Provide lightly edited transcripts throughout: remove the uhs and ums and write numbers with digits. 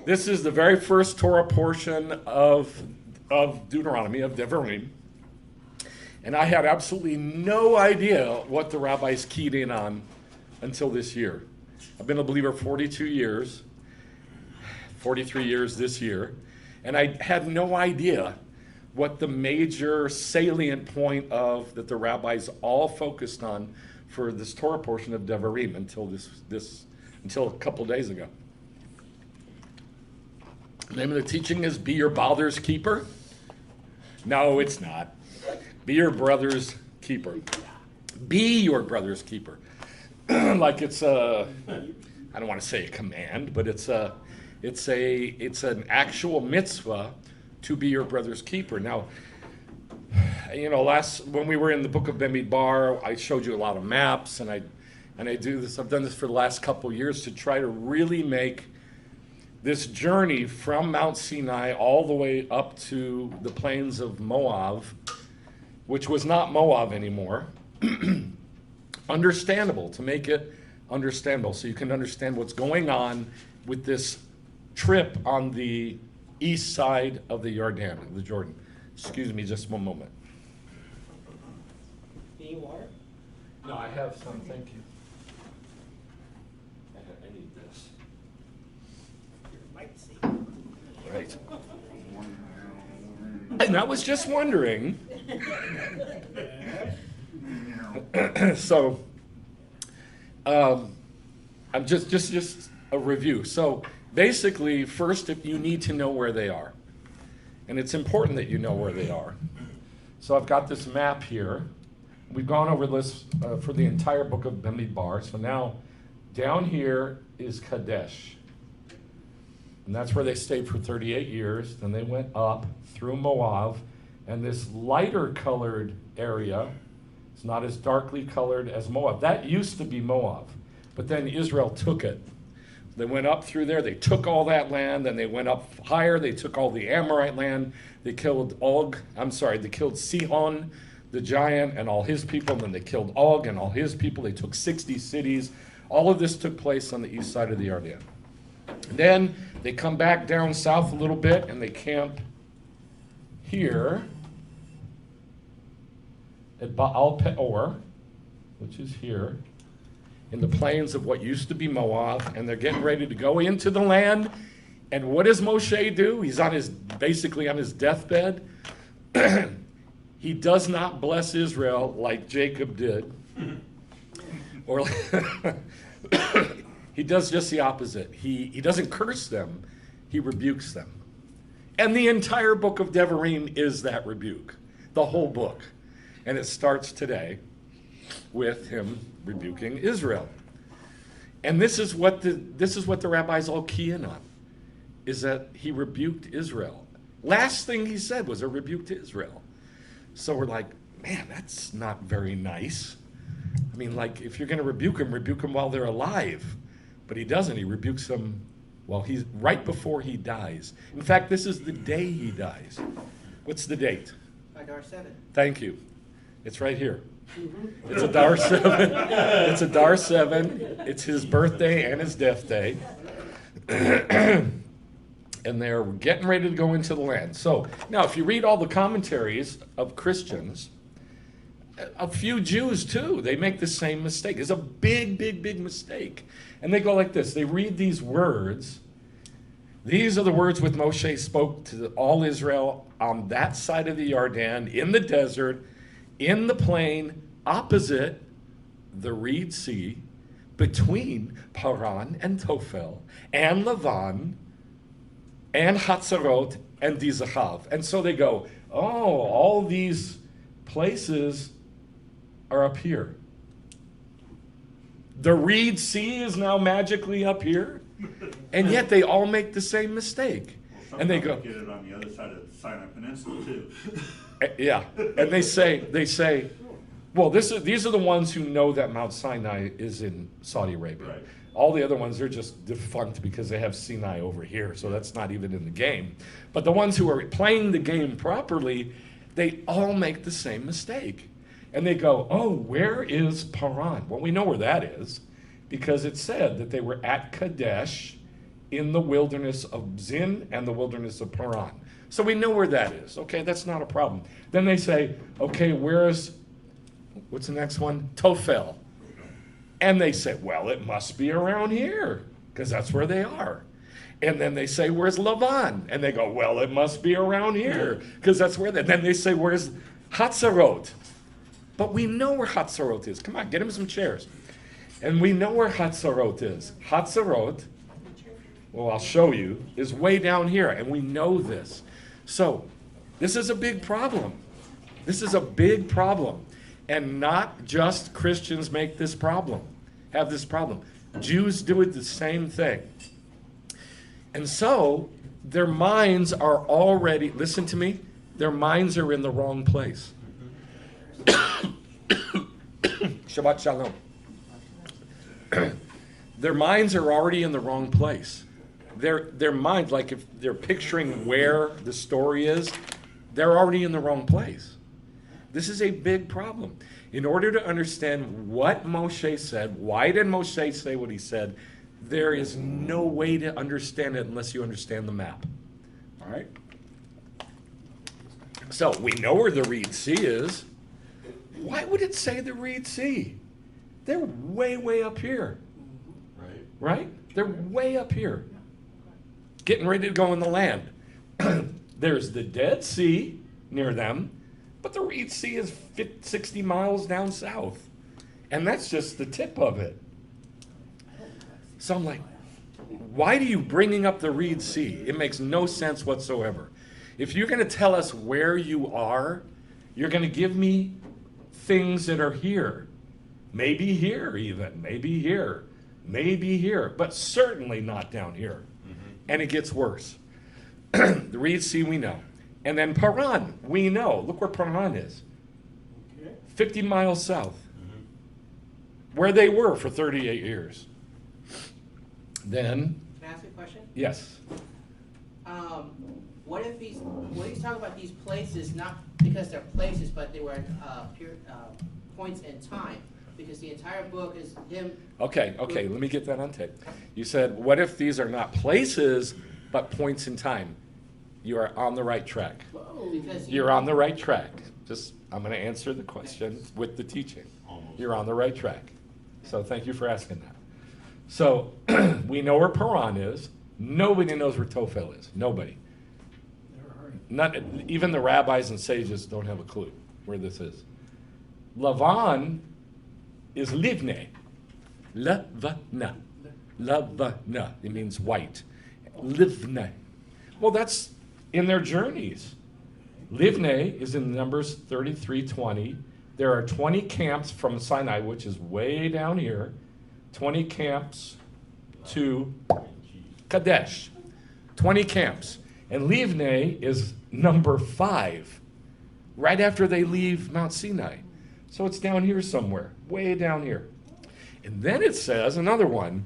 This is the very first Torah portion of Deuteronomy, of Devarim. And I had absolutely no idea what the rabbis keyed in on until this year. I've been a believer 42 years, 43 years this year, and I had no idea what the major salient point of that the rabbis all focused on for this Torah portion of Devarim until until a couple days ago. The name of the teaching is Be Your Brother's Keeper. No, it's not. Be your brother's keeper. Be your brother's keeper. Like it's I don't want to say a command, but it's an actual mitzvah to be your brother's keeper. Now, when we were in the book of Bamidbar, I showed you a lot of maps, and I do this. I've done this for the last couple years to try to really make this journey from Mount Sinai all the way up to the plains of Moab, which was not Moab anymore, understandable, to make it understandable, so you can understand what's going on with this trip on the east side of the Jordan. Excuse me just one moment. Any water? No, I have some, thank you. I need this. Right. And I was just wondering. So, I'm just a review. So basically, first, if you need to know where they are, and it's important that you know where they are. So I've got this map here. We've gone over this for the entire book of Bamidbar. So now, down here is Kadesh. And that's where they stayed for 38 years. Then they went up through Moab. And this lighter colored area, it's not as darkly colored as Moab. That used to be Moab. But then Israel took it. They went up through there. They took all that land. Then they went up higher. They took all the Amorite land. They killed they killed Sihon, the giant, and all his people. And then they killed Og and all his people. They took 60 cities. All of this took place on the east side of the Jordan. Then they come back down south a little bit, and they camp here at Baal Peor, which is here, in the plains of what used to be Moab, and they're getting ready to go into the land. And what does Moshe do? He's basically on his deathbed. He does not bless Israel like Jacob did. Or he does just the opposite. He doesn't curse them, he rebukes them. And the entire book of Devarim is that rebuke, the whole book. And it starts today with him rebuking Israel. And this is what the rabbis all key in on, is that he rebuked Israel. Last thing he said was a rebuke to Israel. So we're like, man, that's not very nice. I mean, like, if you're going to rebuke them while they're alive. But he doesn't. He rebukes them he's right before he dies. In fact, this is the day he dies. What's the date? Adar 7. Thank you. It's right here. It's Adar 7. It's Adar 7. It's his birthday and his death day. And they're getting ready to go into the land. So now, if you read all the commentaries of Christians, a few Jews too, they make the same mistake. It's a big, big, big mistake. And they go like this. They read these words. These are the words which Moshe spoke to all Israel on that side of the Jordan, in the desert, in the plain, opposite the Reed Sea, between Paran and Tophel, and Lavan, and Hatzerot, and Dizachav. And so they go, oh, all these places are up here. The Reed Sea is now magically up here, and yet they all make the same mistake. Well, and they go, get it on the other side of the Sinai Peninsula too. yeah, and they say, well, these are the ones who know that Mount Sinai is in Saudi Arabia. Right. All the other ones, they're just defunct because they have Sinai over here, so that's not even in the game. But the ones who are playing the game properly, they all make the same mistake. And they go, oh, where is Paran? Well, we know where that is because it said that they were at Kadesh in the wilderness of Zin and the wilderness of Paran. So we know where that is. Okay, that's not a problem. Then they say, okay, what's the next one? Tophel. And they say, well, it must be around here, because that's where they are. And then they say, where's Lavan? And they go, well, it must be around here, because that's where they... Then they say, where's Hatzerot? But we know where Hatzerot is. Come on, get him some chairs. And we know where Hatzerot is. Hatzerot, well, I'll show you, is way down here, and we know this. So, this is a big problem. This is a big problem. And not just Christians make this problem, have this problem. Jews do it the same thing. And so, their minds are already, listen to me, their minds are in the wrong place. Shabbat Shalom. Their minds are already in the wrong place. Their mind, like if they're picturing where the story is, they're already in the wrong place. This is a big problem. In order to understand what Moshe said, why did Moshe say what he said, there is no way to understand it unless you understand the map. All right? So we know where the Reed Sea is. Why would it say the Reed Sea? They're way, way up here. Right? They're way up here. Getting ready to go in the land. There's the Dead Sea near them, but the Reed Sea is 60 miles down south. And that's just the tip of it. So I'm like, why are you bringing up the Reed Sea? It makes no sense whatsoever. If you're going to tell us where you are, you're going to give me things that are here. Maybe here even, maybe here, maybe here, but certainly not down here. And it gets worse. The Reed Sea we know. And then Paran, we know. Look where Paran is. 50 miles south. Where they were for 38 years. Then... Can I ask a question? Yes. What if he's talking about these places, not because they're places, but they were points in time? Because the entire book is him... Okay, let me get that on tape. You said, what if these are not places, but points in time? You are on the right track. You're on the right track. I'm going to answer the question with the teaching. You're on the right track. So thank you for asking that. So we know where Paran is. Nobody knows where Tophel is. Nobody. Not even the rabbis and sages don't have a clue where this is. Lavan is Livne. Lavana. Lavana. It means white. Livne. Well, that's in their journeys. Livne is in Numbers 33:20. There are 20 camps from Sinai, which is way down here. 20 camps to Kadesh. 20 camps. And Livne is number 5, right after they leave Mount Sinai. So it's down here somewhere, way down here. And then it says, another one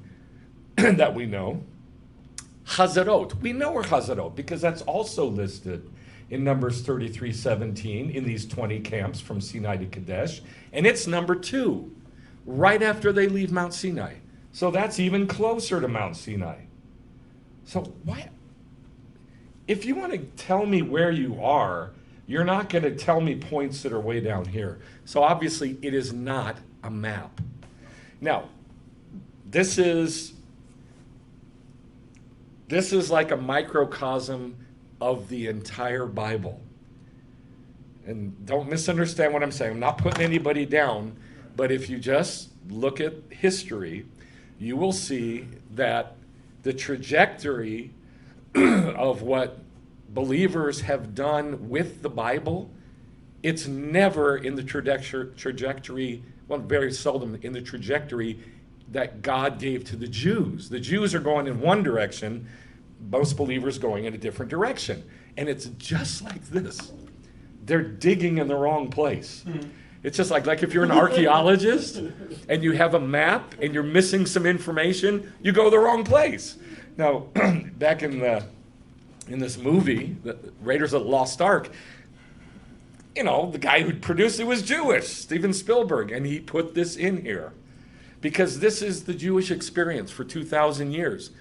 that we know, Hazarot. We know where Hazarot, because that's also listed in Numbers 33:17 in these 20 camps from Sinai to Kadesh. And it's number 2, right after they leave Mount Sinai. So that's even closer to Mount Sinai. So why? If you want to tell me where you are, you're not going to tell me points that are way down here. So obviously it is not a map. Now, this is like a microcosm of the entire Bible. And don't misunderstand what I'm saying. I'm not putting anybody down, but if you just look at history, you will see that the trajectory of what believers have done with the Bible, it's never in the trajectory, well, very seldom in the trajectory that God gave to the Jews. The Jews are going in one direction, most believers going in a different direction. And it's just like this. They're digging in the wrong place. It's just like if you're an archaeologist and you have a map and you're missing some information, you go the wrong place. Now, back in this movie, the Raiders of the Lost Ark, the guy who produced it was Jewish, Steven Spielberg, and he put this in here because this is the Jewish experience for 2,000 years.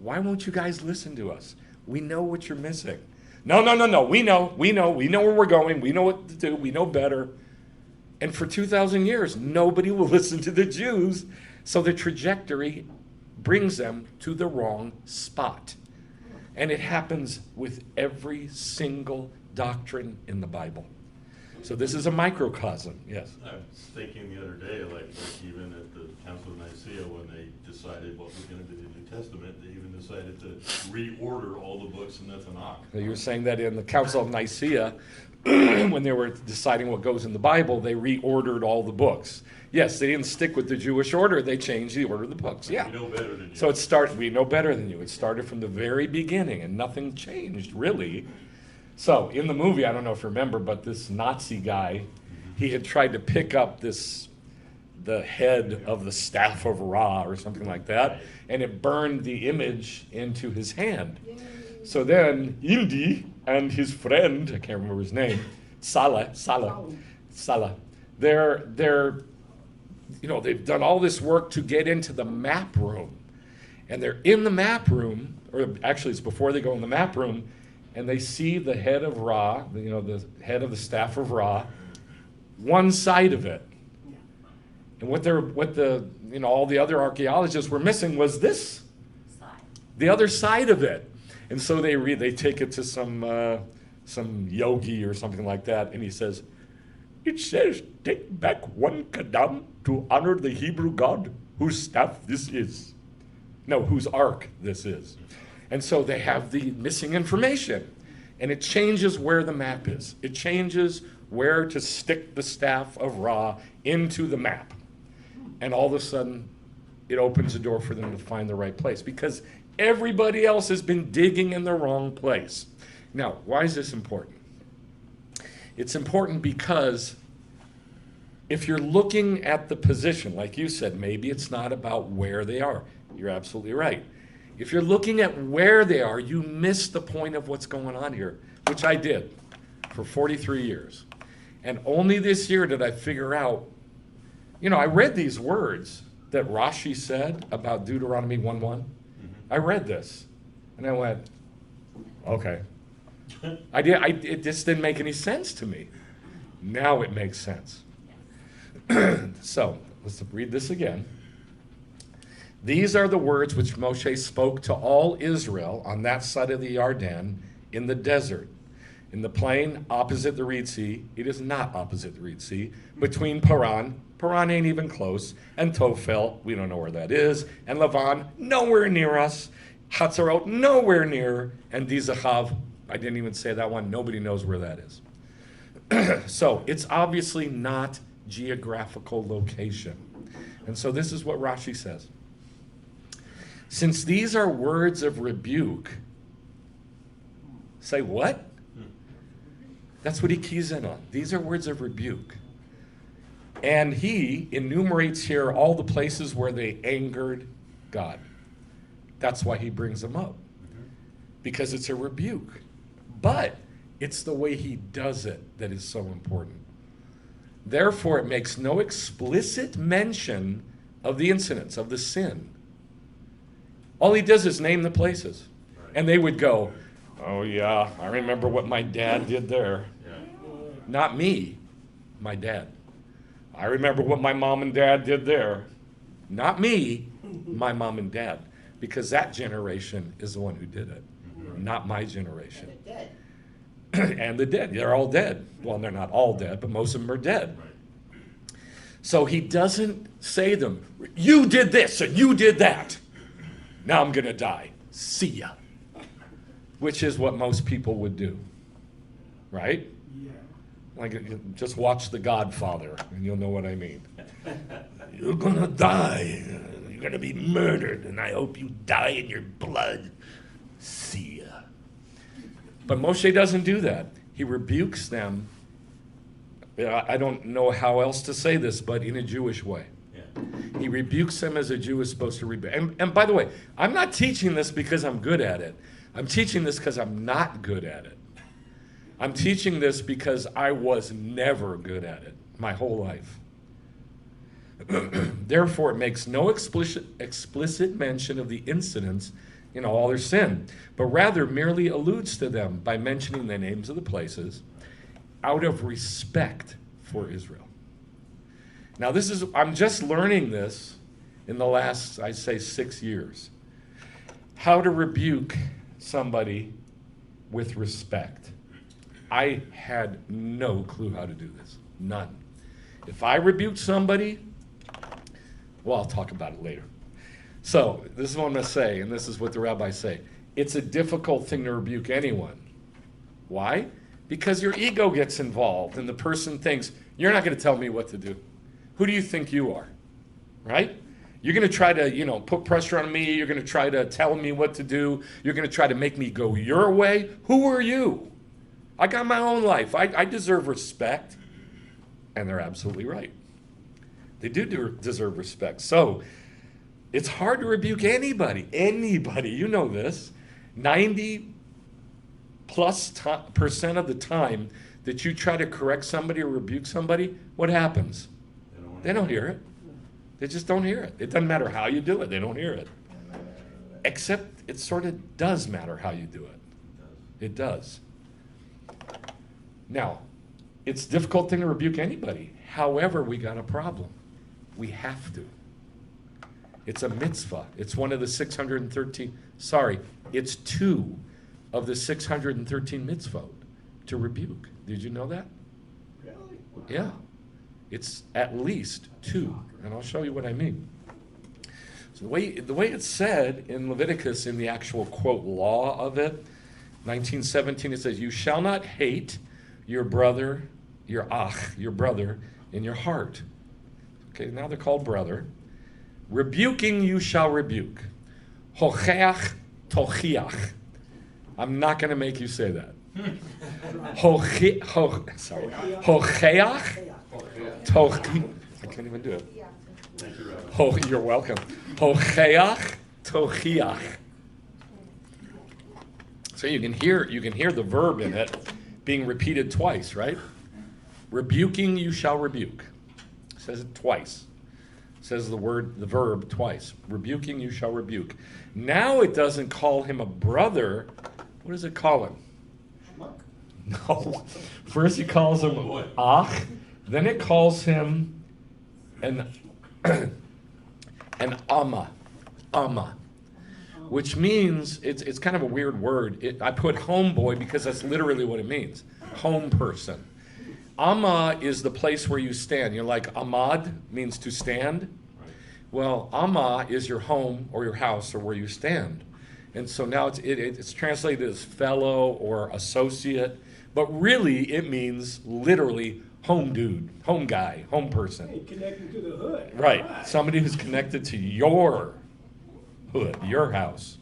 why won't you guys listen to us? We know what you're missing. No. We know where we're going. We know what to do. We know better. And for 2,000 years, nobody will listen to the Jews. So the trajectory brings them to the wrong spot. And it happens with every single doctrine in the Bible. So this is a microcosm, yes. I was thinking the other day, like even at the Council of Nicaea, when they decided what was going to be the New Testament, they even decided to reorder all the books in the Tanakh. So you were saying that in the Council of Nicaea, when they were deciding what goes in the Bible, they reordered all the books. Yes, they didn't stick with the Jewish order, they changed the order of the books, yeah. We know better than you. So we know better than you. It started from the very beginning, and nothing changed, really. So in the movie, I don't know if you remember, but this Nazi guy, he had tried to pick up the head of the staff of Ra or something like that, and it burned the image into his hand. So then Indy and his friend, I can't remember his name, Salah, they've done all this work to get into the map room. And they're in the map room, or actually it's before they go in the map room, and they see the head of Ra, the head of the staff of Ra, one side of it. And what all the other archaeologists were missing was this, the other side of it. And so they take it to some yogi or something like that, and he says, "It says, take back one kadam to honor the Hebrew God whose staff this is." No, whose ark this is. And so they have the missing information, and it changes where the map is. It changes where to stick the staff of Ra into the map. And all of a sudden, it opens the door for them to find the right place, because everybody else has been digging in the wrong place. Now, why is this important? It's important because if you're looking at the position, like you said, maybe it's not about where they are. You're absolutely right. If you're looking at where they are, you miss the point of what's going on here, which I did for 43 years. And only this year did I figure out, I read these words that Rashi said about Deuteronomy 1:1. I read this, and I went, okay. It just didn't make any sense to me. Now it makes sense. So, let's read this again. These are the words which Moshe spoke to all Israel on that side of the Jordan in the desert, in the plain opposite the Reed Sea. It is not opposite the Reed Sea. Between Paran ain't even close, and Tophel, we don't know where that is, and Lavan, nowhere near us, Hatzerot, nowhere near, and Dizachav, I didn't even say that one, nobody knows where that is. So it's obviously not geographical location. And so this is what Rashi says. Since these are words of rebuke, say what? That's what he keys in on. These are words of rebuke. And he enumerates here all the places where they angered God. That's why he brings them up. Because it's a rebuke. But it's the way he does it that is so important. Therefore, it makes no explicit mention of the incidents, of the sin. All he does is name the places. And they would go, oh yeah, I remember what my dad did there. Yeah. Not me, my dad. I remember what my mom and dad did there. Not me, my mom and dad. Because that generation is the one who did it, not my generation. And they're dead. And the dead, they're all dead. Well, they're not all dead, but most of them are dead. Right. So he doesn't say to them, you did this and you did that. Now I'm going to die. See ya. Which is what most people would do. Right? Yeah. Like, just watch The Godfather and you'll know what I mean. You're going to die. You're going to be murdered, and I hope you die in your blood. See ya. But Moshe doesn't do that. He rebukes them. I don't know how else to say this, but in a Jewish way. Yeah. He rebukes them as a Jew is supposed to rebuke. And by the way, I'm not teaching this because I'm good at it. I'm teaching this because I'm not good at it. I'm teaching this because I was never good at it my whole life. Therefore, it makes no explicit mention of the incidents all their sin, but rather merely alludes to them by mentioning the names of the places out of respect for Israel. Now I'm just learning this in the last, I'd say, 6 years. How to rebuke somebody with respect. I had no clue how to do this. None. If I rebuke somebody, well, I'll talk about it later. So this is what I'm going to say, and this is what the rabbis say. It's a difficult thing to rebuke anyone. Why? Because your ego gets involved, and the person thinks, you're not going to tell me what to do. Who do you think you are? Right? You're going to try to, put pressure on me. You're going to try to tell me what to do. You're going to try to make me go your way. Who are you? I got my own life. I deserve respect. And they're absolutely right. They do deserve respect. So it's hard to rebuke anybody. Anybody. You know this. 90% of the time that you try to correct somebody or rebuke somebody, what happens? They don't hear it. They just don't hear it. It doesn't matter how you do it. They don't hear it. Except it sort of does matter how you do it. It does. Now, it's a difficult thing to rebuke anybody. However, we got a problem. We have to. It's a mitzvah. It's one of the 613, it's 2 of the 613 mitzvot to rebuke. Did you know that? Really? Yeah. It's at least 2, and I'll show you what I mean. So the way it's said in Leviticus, in the actual, quote, law of it, 1917, it says, you shall not hate your brother, your brother, in your heart. Okay, now they're called brother. Rebuking you shall rebuke. Hocheach tochiach. I'm not going to make you say that. Hocheach tochiach. I can't even do it. Thank you, Rabbi. You're welcome. Hocheach tochiach. So you can hear the verb in it being repeated twice, right? Rebuking you shall rebuke. It says it twice. It says the verb twice. Rebuking you shall rebuke. Now it doesn't call him a brother. What does it call him? No. First it calls him ach. Then it calls him an amma. Which means, it's kind of a weird word. I put homeboy because that's literally what it means. Home person. Amma is the place where you stand. You're like, amad means to stand. Right. Well, amma is your home or your house or where you stand. And so now it's translated as fellow or associate, but really it means literally home dude, home guy, home person. Hey, connected to the hood. Right. Somebody who's connected to your hood, your house.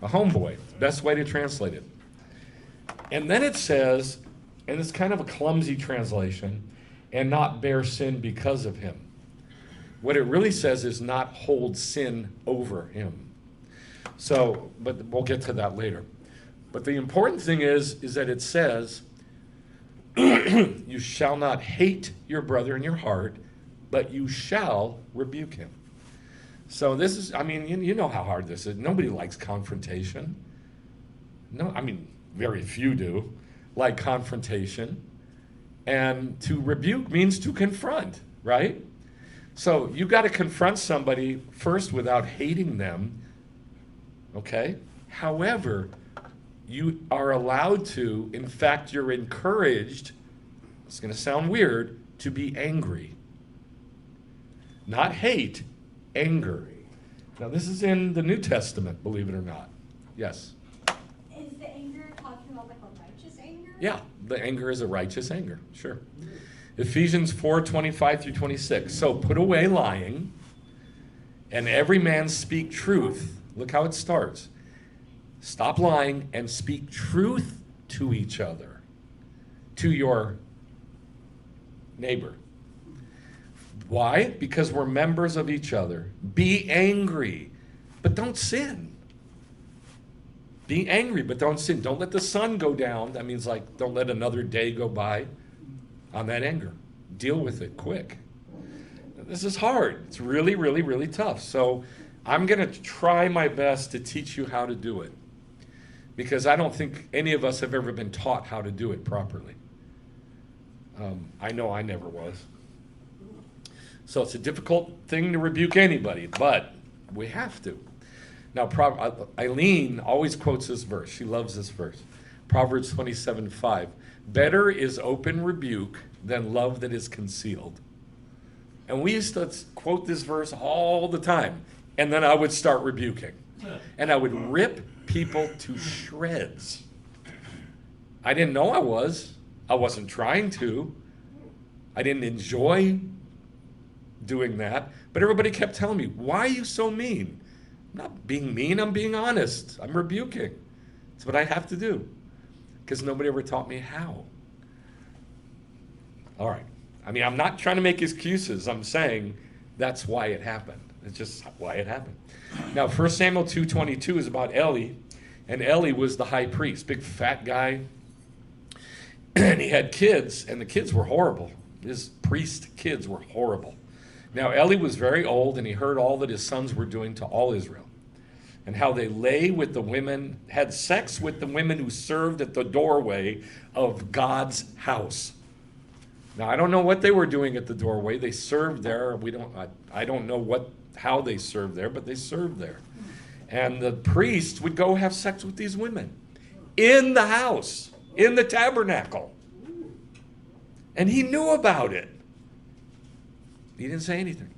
A homeboy, best way to translate it. And then it says, and it's kind of a clumsy translation, and not bear sin because of him. What it really says is not hold sin over him. So, but we'll get to that later. But the important thing is that it says, you shall not hate your brother in your heart, but you shall rebuke him. So this is, you know how hard this is. Nobody likes confrontation. No, very few do like confrontation. And to rebuke means to confront, right? So you got to confront somebody first without hating them, okay? However, you are allowed to, in fact, you're encouraged, it's going to sound weird, to be angry. Not hate, anger. Now, this is in the New Testament, believe it or not. Yes? Is the anger talking about like a righteous anger? Yeah, the anger is a righteous anger, sure. Ephesians 4:25 through 26. So put away lying, and every man speak truth. Look how it starts. Stop lying and speak truth to each other, to your neighbor. Why? Because we're members of each other. Be angry, but don't sin. Be angry, but don't sin. Don't let the sun go down. That means don't let another day go by on that anger. Deal with it quick. This is hard. It's really, really, really tough. So I'm going to try my best to teach you how to do it, because I don't think any of us have ever been taught how to do it properly. I know I never was. So it's a difficult thing to rebuke anybody, but we have to. Now, Eileen always quotes this verse. She loves this verse. Proverbs 27:5. Better is open rebuke than love that is concealed. And we used to quote this verse all the time. And then I would start rebuking. And I would rip people to shreds. I didn't know I was. I wasn't trying to. I didn't enjoy doing that. But everybody kept telling me, why are you so mean? I'm not being mean, I'm being honest. I'm rebuking. It's what I have to do. Because nobody ever taught me how. All right. I mean, I'm not trying to make excuses. I'm saying that's why it happened. It's just why it happened. Now, 1 Samuel 2:22 is about Eli. And Eli was the high priest, big fat guy. And he had kids, and the kids were horrible. His priest kids were horrible. Now, Eli was very old, and he heard all that his sons were doing to all Israel, and how they lay with the women, had sex with the women who served at the doorway of God's house. Now, I don't know what they were doing at the doorway. They served there. I don't know how they served there, but they served there. And the priest would go have sex with these women in the house, in the tabernacle. And he knew about it. He didn't say anything.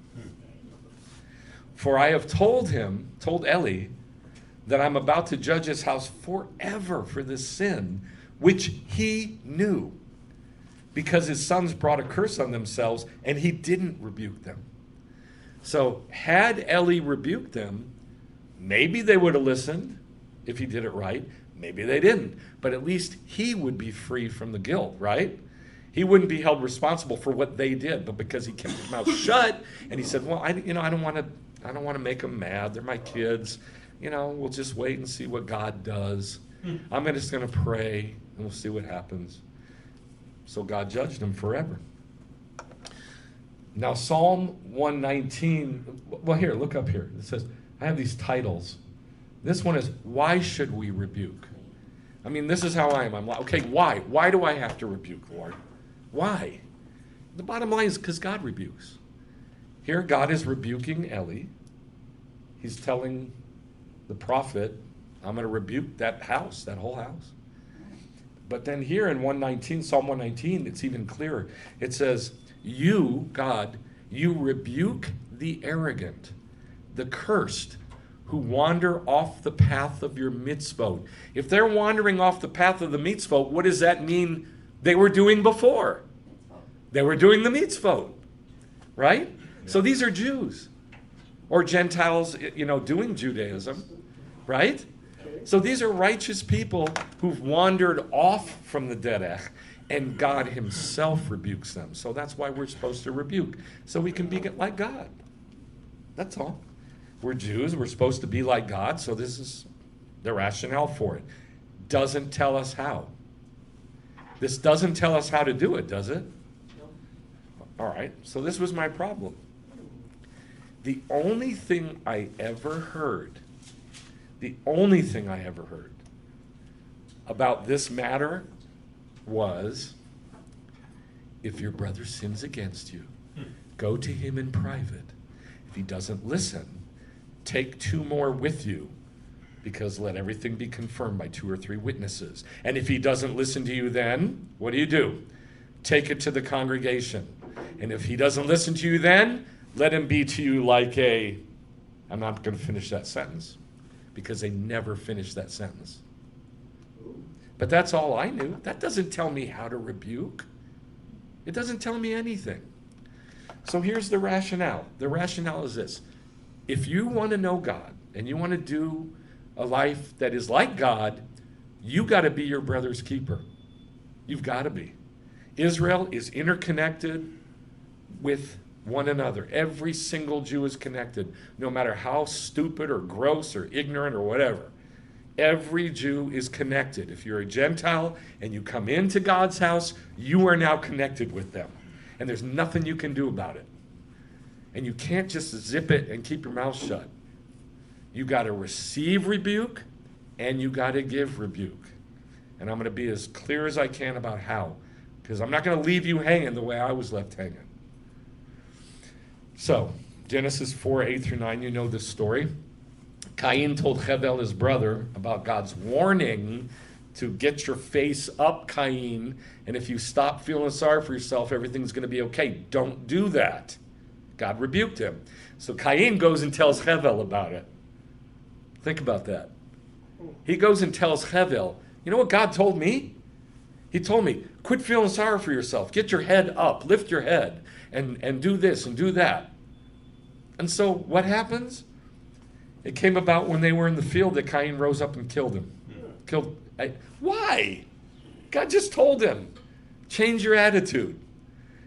For I have told Eli, that I'm about to judge his house forever for this sin, which he knew, because his sons brought a curse on themselves, and he didn't rebuke them. So had Eli rebuked them, maybe they would have listened if he did it right. Maybe they didn't. But at least he would be free from the guilt, right? He wouldn't be held responsible for what they did, but because he kept his mouth shut, and he said, well, I don't want to make them mad. They're my kids. We'll just wait and see what God does. I'm just going to pray, and we'll see what happens. So God judged him forever. Now, Psalm 119, well, here, look up here. It says, I have these titles. This one is, why should we rebuke? I mean, this is how I am. I'm like, okay, why? Why do I have to rebuke, Lord? Why? The bottom line is because God rebukes. Here, God is rebuking Eli. He's telling the prophet, I'm going to rebuke that house, that whole house. But then here in Psalm 119, it's even clearer. It says, you, God, you rebuke the arrogant, the cursed, who wander off the path of your mitzvot. If they're wandering off the path of the mitzvot, what does that mean they were doing before? They were doing the mitzvot, right? Yeah. So these are Jews or Gentiles, doing Judaism, right? So these are righteous people who've wandered off from the derech, and God himself rebukes them. So that's why we're supposed to rebuke, so we can be like God. That's all. We're Jews, we're supposed to be like God, so this is the rationale for it. Doesn't tell us how. This doesn't tell us how to do it, does it? No. All right, so this was my problem. The only thing I ever heard about this matter was, if your brother sins against you, go to him in private. If he doesn't listen, take 2 more with you, because let everything be confirmed by 2 or 3 witnesses. And if he doesn't listen to you, then what do? Take it to the congregation. And if he doesn't listen to you, then let him be to you like I'm not going to finish that sentence, because they never finished that sentence. But that's all I knew. That doesn't tell me how to rebuke. It doesn't tell me anything. So here's the rationale. The rationale is this. If you want to know God and you want to do a life that is like God, you got to be your brother's keeper. You've got to be. Israel is interconnected with one another. Every single Jew is connected, no matter how stupid or gross or ignorant or whatever. Every Jew is connected. If you're a Gentile and you come into God's house, you are now connected with them. And there's nothing you can do about it. And you can't just zip it and keep your mouth shut. You got to receive rebuke, and you got to give rebuke. And I'm going to be as clear as I can about how, because I'm not going to leave you hanging the way I was left hanging. So, Genesis 4, 8 through 9, you know this story. Cain told Hevel, his brother, about God's warning to get your face up, Cain, and if you stop feeling sorry for yourself, everything's going to be okay. Don't do that. God rebuked him. So Cain goes and tells Hevel about it. Think about that. He goes and tells Hevel, you know what God told me? He told me, quit feeling sorry for yourself. Get your head up, lift your head, and do this and do that. And so what happens? It came about when they were in the field that Cain rose up and killed him. Why? God just told him, change your attitude.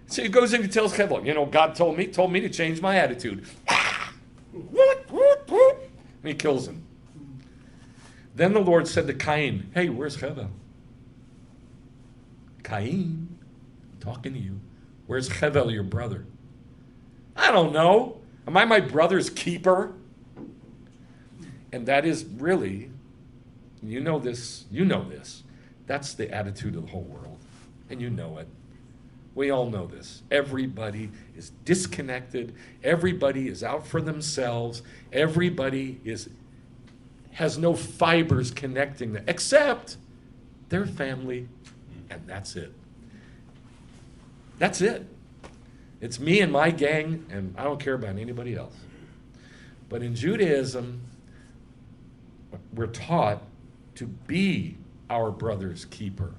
So he goes in and tells Hevel, you know, God told me to change my attitude. And he kills him. Then the Lord said to Cain, hey, where's Hevel? Cain, I'm talking to you. Where's Hevel, your brother? I don't know. Am I my brother's keeper? And that is really, you know this, that's the attitude of the whole world. And you know it. We all know this. Everybody is disconnected. Everybody is out for themselves. Everybody has no fibers connecting them, except their family, and that's it. That's it. It's me and my gang, and I don't care about anybody else. But in Judaism, we're taught to be our brother's keeper.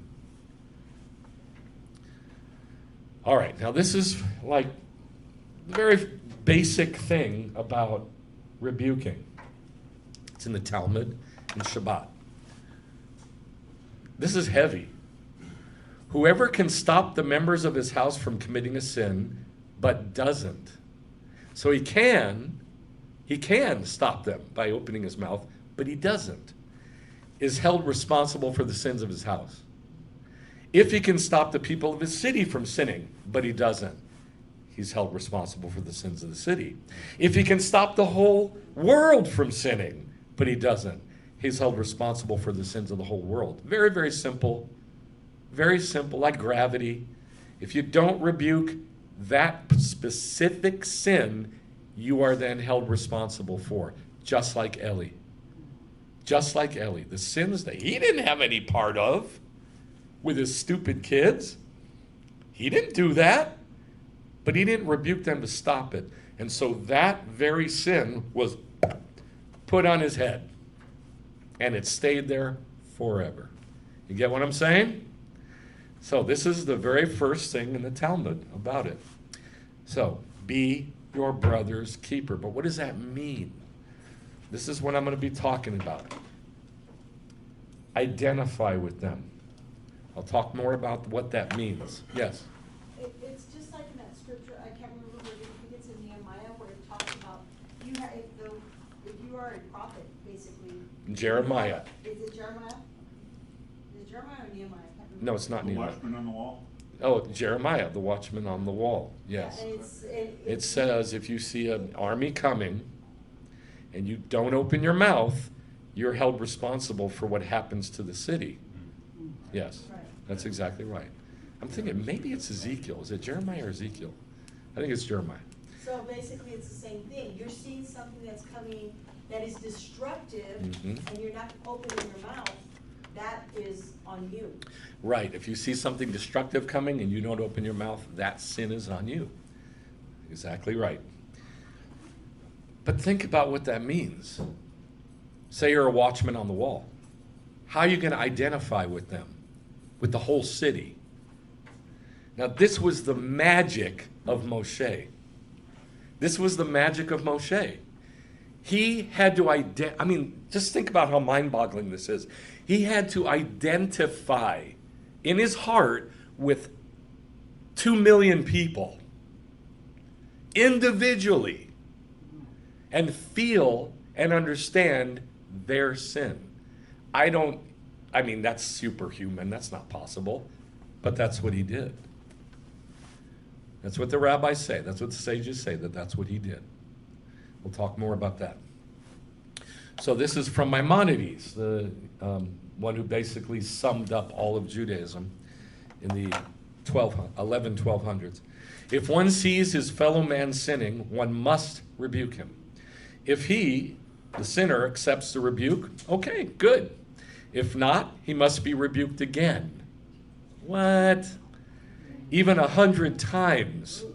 All right, now this is like the very basic thing about rebuking. It's in the Talmud and Shabbat. This is heavy. Whoever can stop the members of his house from committing a sin, but doesn't. So he can stop them by opening his mouth, but he doesn't, is held responsible for the sins of his house. If he can stop the people of his city from sinning, but he doesn't, he's held responsible for the sins of the city. If he can stop the whole world from sinning, but he doesn't, he's held responsible for the sins of the whole world. Very, very simple. Very simple, like gravity. If you don't rebuke that specific sin, you are then held responsible for, just like Eli. Just like Eli. The sins that he didn't have any part of with his stupid kids. He didn't do that, but he didn't rebuke them to stop it. And so that very sin was put on his head, and it stayed there forever. You get what I'm saying? So this is the very first thing in the Talmud about it. So, be your brother's keeper. But what does that mean? This is what I'm going to be talking about. Identify with them. I'll talk more about what that means. Yes? It's just like in that scripture, I can't remember where, I think it's in Nehemiah, where it talks about, if you are a prophet, basically. Jeremiah. Is it Jeremiah? Is it Jeremiah or Nehemiah? I can't remember. No, it's not The Nehemiah. watchman on the wall? Oh, Jeremiah, the watchman on the wall. Yes. Yeah, and It says if you see an army coming and you don't open your mouth, you're held responsible for what happens to the city. Yes, Right. that's exactly right. I'm thinking maybe it's Ezekiel. Is it Jeremiah or Ezekiel? I think it's Jeremiah. So basically, it's the same thing. You're seeing something that's coming that is destructive, Mhm. and you're not opening your mouth, that is on you. Right. If you see something destructive coming and you don't open your mouth, that sin is on you. Exactly right. But think about what that means. Say you're a watchman on the wall. How are you going to identify with them? With the whole city? Now, this was the magic of Moshe. This was the magic of Moshe. He had to just think about how mind-boggling this is. He had to identify in his heart with 2 million people individually and feel and understand their sin. That's superhuman. That's not possible. But that's what he did. That's what the rabbis say. That's what the sages say, that's what he did. We'll talk more about that. So this is from Maimonides, the one who basically summed up all of Judaism in the 1200s. If one sees his fellow man sinning, one must rebuke him. If he, the sinner, accepts the rebuke, okay, good. If not, he must be rebuked again. What? Even 100 times.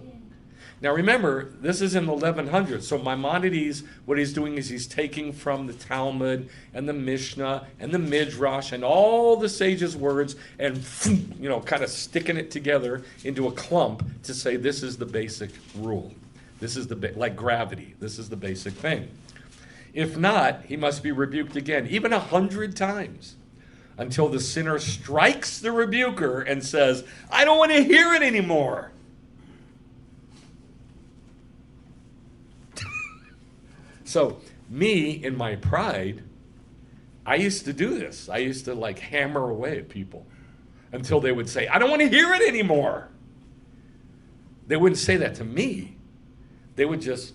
Now remember, this is in the 1100s, so Maimonides, what he's doing is he's taking from the Talmud and the Mishnah and the Midrash and all the sages' words and, kind of sticking it together into a clump to say this is the basic rule. This is like gravity. This is the basic thing. If not, he must be rebuked again, even 100 times, until the sinner strikes the rebuker and says, I don't want to hear it anymore. So me, in my pride, I used to do this. I used to hammer away at people until they would say, I don't want to hear it anymore. They wouldn't say that to me. They would just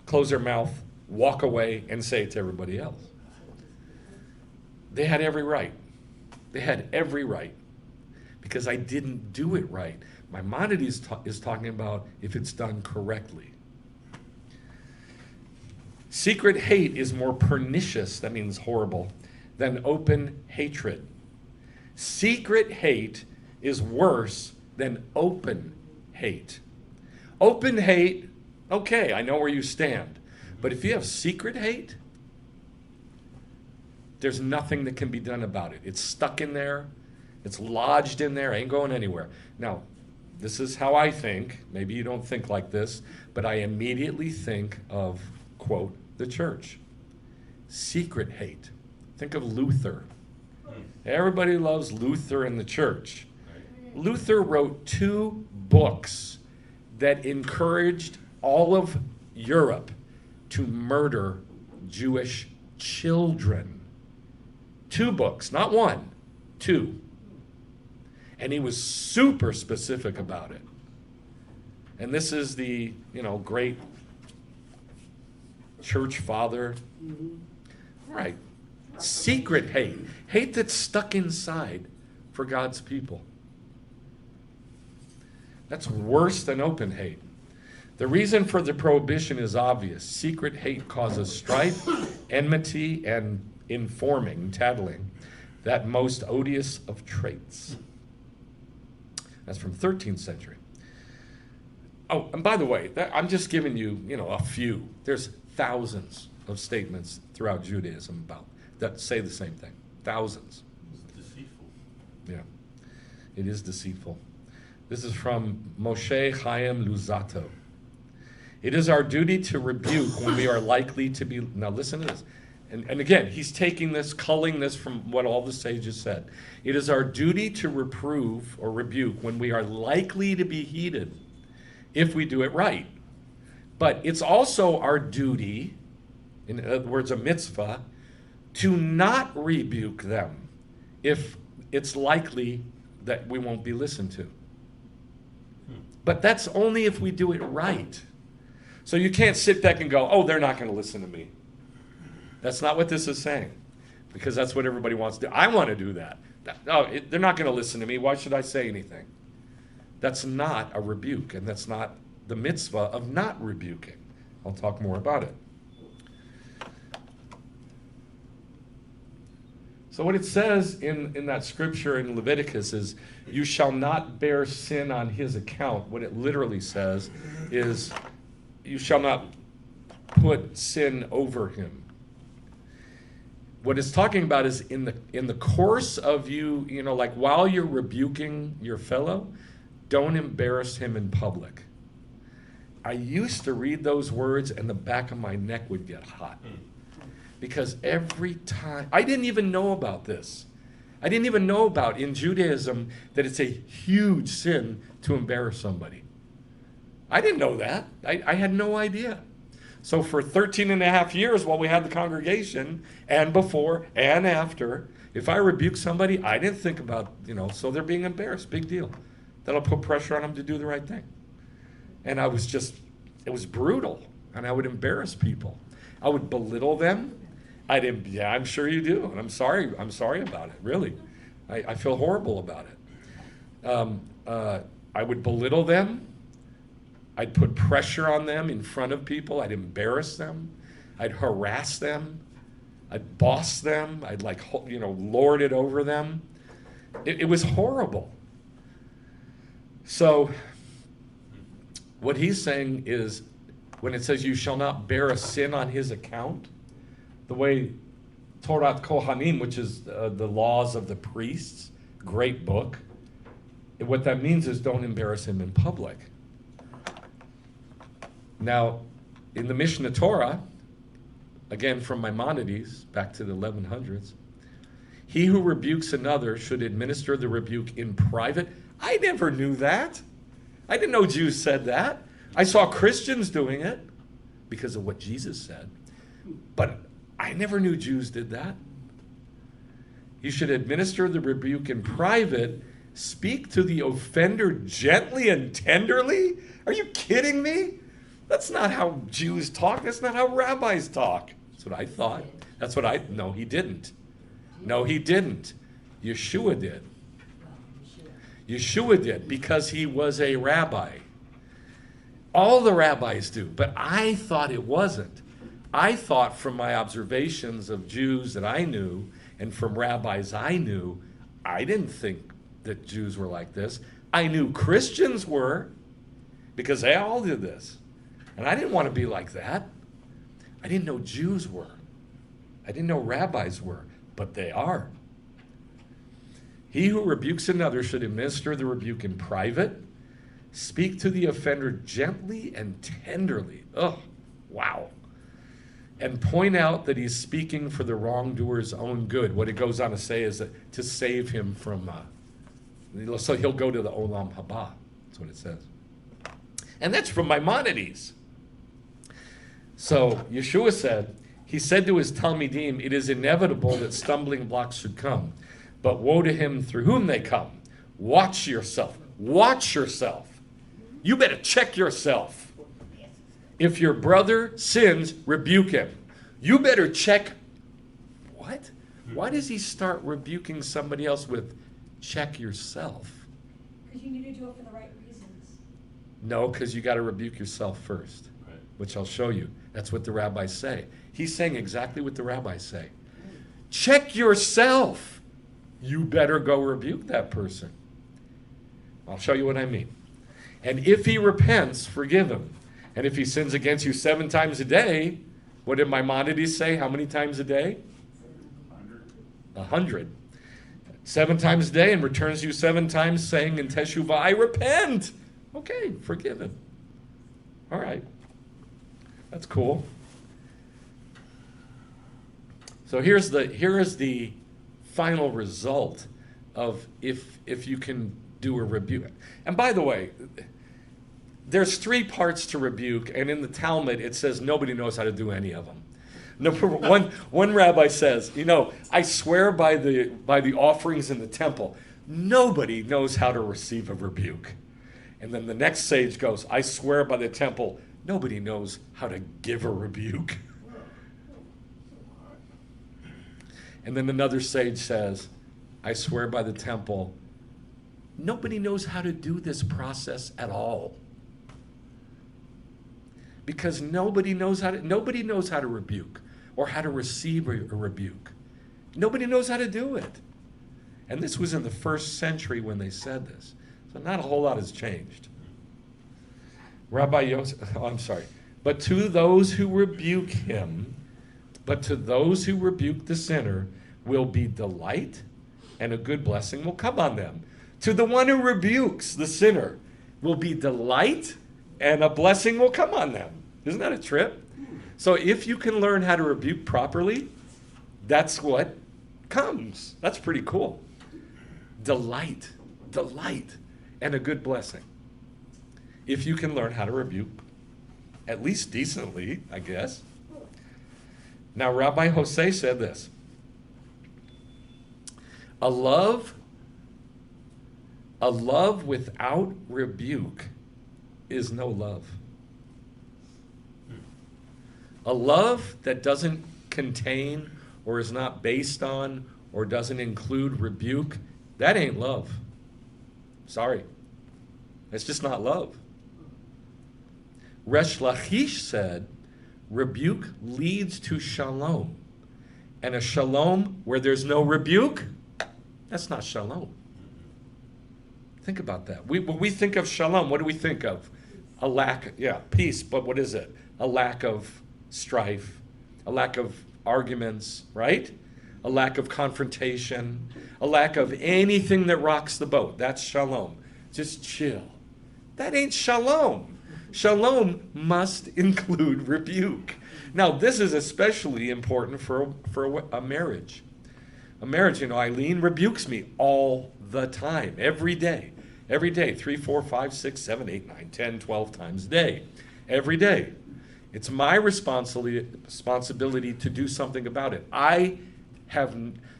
close their mouth, walk away, and say it to everybody else. They had every right. They had every right because I didn't do it right. Maimonides is talking about if it's done correctly. Secret hate is more pernicious, that means horrible, than open hatred. Secret hate is worse than open hate. Open hate, okay, I know where you stand. But if you have secret hate, there's nothing that can be done about it. It's stuck in there. It's lodged in there. Ain't going anywhere. Now, this is how I think. Maybe you don't think like this, but I immediately think of, quote, the church. Secret hate. Think of Luther. Everybody loves Luther in the church. Luther wrote 2 books that encouraged all of Europe to murder Jewish children. 2 books, not 1, 2. And he was super specific about it. And this is the, great church father. Right. Secret hate. Hate that's stuck inside for God's people. That's worse than open hate. The reason for the prohibition is obvious. Secret hate causes strife, enmity, and informing, tattling, that most odious of traits. That's from 13th century. Oh, and by the way, I'm just giving you, a few. There's thousands of statements throughout Judaism that say the same thing. Thousands. It's deceitful. Yeah, it is deceitful. This is from Moshe Chaim Luzzatto. It is our duty to rebuke when we are likely to be... Now listen to this. And again, he's taking this, culling this from what all the sages said. It is our duty to reprove or rebuke when we are likely to be heated if we do it right. But it's also our duty, in other words, a mitzvah, to not rebuke them if it's likely that we won't be listened to. But that's only if we do it right. So you can't sit back and go, oh, they're not going to listen to me. That's not what this is saying, because that's what everybody wants to do. I want to do that. They're not going to listen to me. Why should I say anything? That's not a rebuke, and that's not the mitzvah of not rebuking. I'll talk more about it. So what it says in that scripture in Leviticus is, you shall not bear sin on his account. What it literally says is, you shall not put sin over him. What it's talking about is in the course of you, while you're rebuking your fellow, don't embarrass him in public. I used to read those words and the back of my neck would get hot. Because every time, I didn't even know about this. I didn't even know about in Judaism that it's a huge sin to embarrass somebody. I didn't know that. I had no idea. So for 13 and a half years while we had the congregation, and before and after, if I rebuke somebody, I didn't think about, so they're being embarrassed, big deal. That'll put pressure on them to do the right thing. And it was brutal, and I would embarrass people. I would belittle them, I didn't, yeah, I'm sure you do. And I'm sorry about it, really. I feel horrible about it. I would belittle them. I'd put pressure on them in front of people. I'd embarrass them. I'd harass them. I'd boss them. I'd lord it over them. It was horrible. So what he's saying is, when it says you shall not bear a sin on his account, the way Torah Kohanim, which is the laws of the priests, great book, what that means is don't embarrass him in public. Now, in the Mishnah Torah, again from Maimonides, back to the 1100s, he who rebukes another should administer the rebuke in private. I never knew that. I didn't know Jews said that. I saw Christians doing it because of what Jesus said. But I never knew Jews did that. You should administer the rebuke in private. Speak to the offender gently and tenderly? Are you kidding me? That's not how Jews talk. That's not how rabbis talk. That's what I thought. No, he didn't. No, he didn't. Yeshua did. Yeshua did because he was a rabbi. All the rabbis do, but I thought it wasn't. I thought from my observations of Jews that I knew and from rabbis I knew, I didn't think that Jews were like this. I knew Christians were because they all did this. And I didn't want to be like that. I didn't know Jews were. I didn't know rabbis were, but they are. He who rebukes another should administer the rebuke in private. Speak to the offender gently and tenderly. Oh, wow. And point out that he's speaking for the wrongdoer's own good. What it goes on to say is that to save him from, so he'll go to the Olam Haba. That's what it says. And that's from Maimonides. So Yeshua said, he said to his Talmidim, it is inevitable that stumbling blocks should come, but woe to him through whom they come. Watch yourself. Watch yourself. You better check yourself. If your brother sins, rebuke him. You better check. What? Why does he start rebuking somebody else with check yourself? Because you need to do it for the right reasons. No, because you got to rebuke yourself first, Right. which I'll show you. That's what the rabbis say. He's saying exactly what the rabbis say. Check yourself. You better go rebuke that person. I'll show you what I mean. And if he repents, forgive him. And if he sins against you 7 times a day, what did Maimonides say? How many times a day? 100. 7 times a day, and returns you 7 times, saying in Teshuvah, I repent. Okay, forgive him. All right. That's cool. So here is the final result of if you can do a rebuke. And by the way, there's 3 parts to rebuke, and in the Talmud it says nobody knows how to do any of them. Number one rabbi says, I swear by the offerings in the temple, nobody knows how to receive a rebuke. And then the next sage goes, I swear by the temple, nobody knows how to give a rebuke. And then another sage says, I swear by the temple, nobody knows how to do this process at all. Because nobody knows how to rebuke or how to receive a rebuke. Nobody knows how to do it. And this was in the 1st century when they said this. So not a whole lot has changed. Rabbi Yosef, but to those who rebuke the sinner will be delight, and a good blessing will come on them. To the one who rebukes the sinner will be delight, and a blessing will come on them. Isn't that a trip? So if you can learn how to rebuke properly, that's what comes. That's pretty cool. Delight, and a good blessing. If you can learn how to rebuke, at least decently, I guess. Now, Rabbi Jose said this. A love without rebuke is no love. A love that doesn't contain or is not based on or doesn't include rebuke, that ain't love. Sorry. It's just not love. Resh Lachish said, rebuke leads to shalom. And a shalom where there's no rebuke, that's not shalom. Think about that. When we think of shalom, what do we think of? A lack, peace, but what is it? A lack of strife, a lack of arguments, right? A lack of confrontation, a lack of anything that rocks the boat. That's shalom. Just chill. That ain't shalom. Shalom must include rebuke. Now, this is especially important for a marriage. A marriage, Eileen rebukes me all the time, every day. Every day, 3, 4, 5, 6, 7, 8, 9, 10, 12 times a day. Every day. It's my responsibility to do something about it.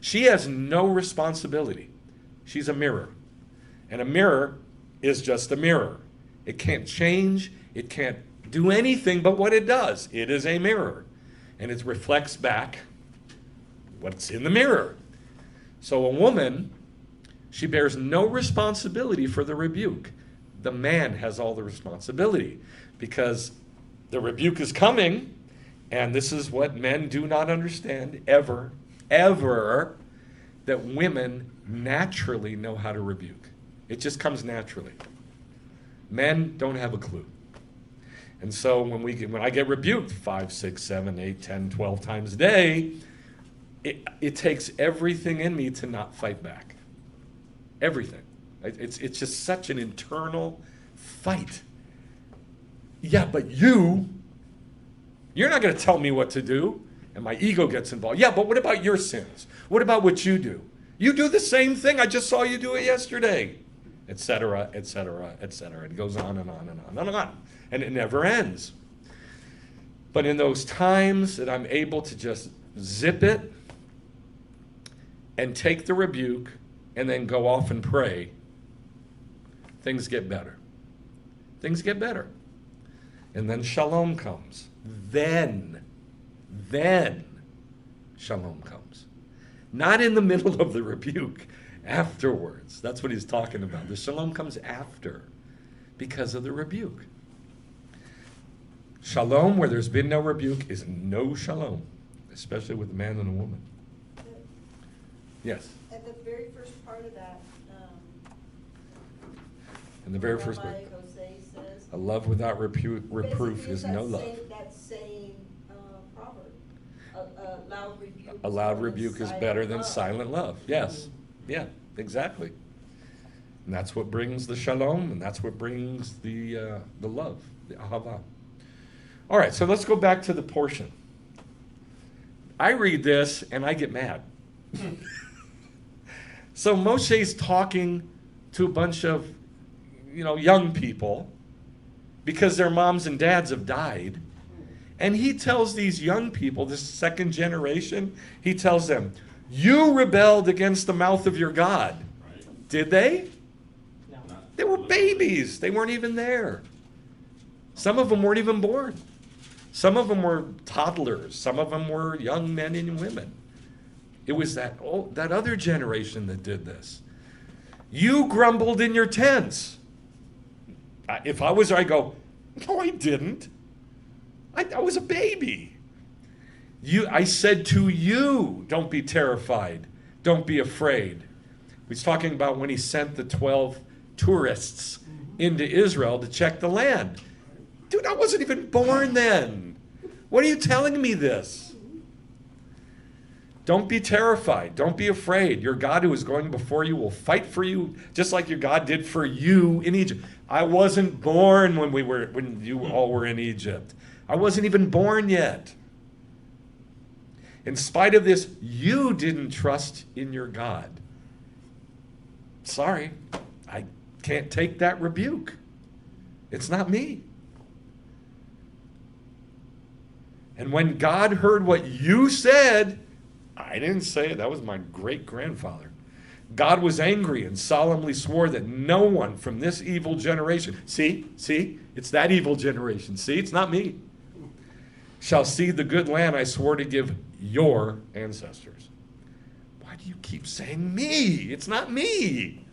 She has no responsibility. She's a mirror. And a mirror is just a mirror. It can't change. It can't do anything but what it does. It is a mirror. And it reflects back what's in the mirror. So a woman, she bears no responsibility for the rebuke. The man has all the responsibility because the rebuke is coming, and this is what men do not understand ever, that women naturally know how to rebuke. It just comes naturally. Men don't have a clue. And so when I get rebuked 5, 6, 7, 8, 10, 12 times a day, it takes everything in me to not fight back. Everything. It's just such an internal fight. Yeah, but you're not going to tell me what to do. And my ego gets involved. Yeah, but what about your sins? What about what you do? You do the same thing. I just saw you do it yesterday. Et cetera, et cetera, et cetera. It goes on and on and on and on. And it never ends. But in those times that I'm able to just zip it and take the rebuke and then go off and pray, things get better. Things get better. And then shalom comes. Then shalom comes. Not in the middle of the rebuke, afterwards. That's what he's talking about. The shalom comes after because of the rebuke. Shalom, where there's been no rebuke, is no shalom, especially with a man and a woman. Yes? At the very first part of that, In the very first Rabbi book. Jose says. A love without reproof Basically, is it's no love. that same proverb. A loud rebuke is better than silent love. Yes. Yeah, exactly. And that's what brings the shalom, and that's what brings the love, the ahava. All right, so let's go back to the portion. I read this and I get mad. So Moshe's talking to a bunch of, young people because their moms and dads have died. And he tells these young people, this second generation, he tells them, you rebelled against the mouth of your God. Right. Did they? No. They were babies. They weren't even there. Some of them weren't even born. Some of them were toddlers. Some of them were young men and women. It was that other generation that did this. You grumbled in your tents. If I was there, I'd go, no, I didn't. I was a baby. I said to you, don't be terrified. Don't be afraid. He's talking about when he sent the 12 tourists into Israel to check the land. Dude, I wasn't even born then. What are you telling me this? Don't be terrified. Don't be afraid. Your God who is going before you will fight for you just like your God did for you in Egypt. I wasn't born when you all were in Egypt. I wasn't even born yet. In spite of this, you didn't trust in your God. Sorry, I can't take that rebuke. It's not me. And when God heard what you said, I didn't say it, that was my great-grandfather. God was angry and solemnly swore that no one from this evil generation, see, it's that evil generation, see, it's not me, shall see the good land I swore to give your ancestors. Why do you keep saying me? It's not me.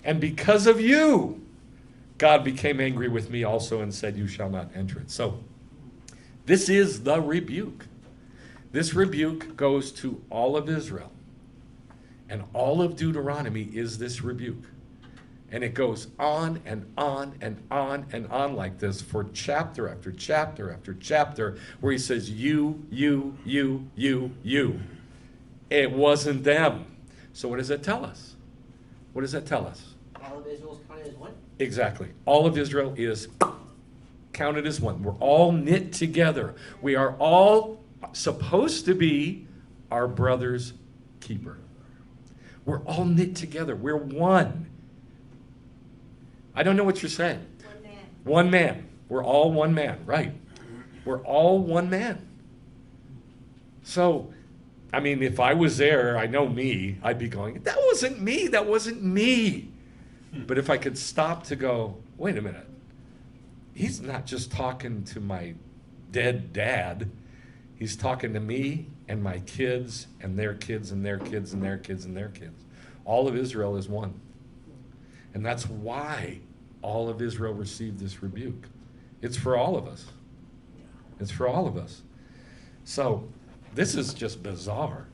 And because of you, God became angry with me also and said, you shall not enter it. So this is the rebuke. This rebuke goes to all of Israel. And all of Deuteronomy is this rebuke. And it goes on and on and on and on like this for chapter after chapter after chapter, where he says, you. It wasn't them. So what does that tell us? What does that tell us? All of Israel's counted as one? Exactly. All of Israel is counted as one. We're all knit together. We are all supposed to be our brother's keeper. We're all knit together. We're one. I don't know what you're saying. One man. One man. We're all one man, right? We're all one man. So, I mean, if I was there, I know me, I'd be going, that wasn't me, that wasn't me. But if I could stop to go, wait a minute, he's not just talking to my dead dad, he's talking to me and my kids and their kids and their kids and their kids and their kids. All of Israel is one. And that's why all of Israel received this rebuke. It's for all of us. It's for all of us. So, this is just bizarre.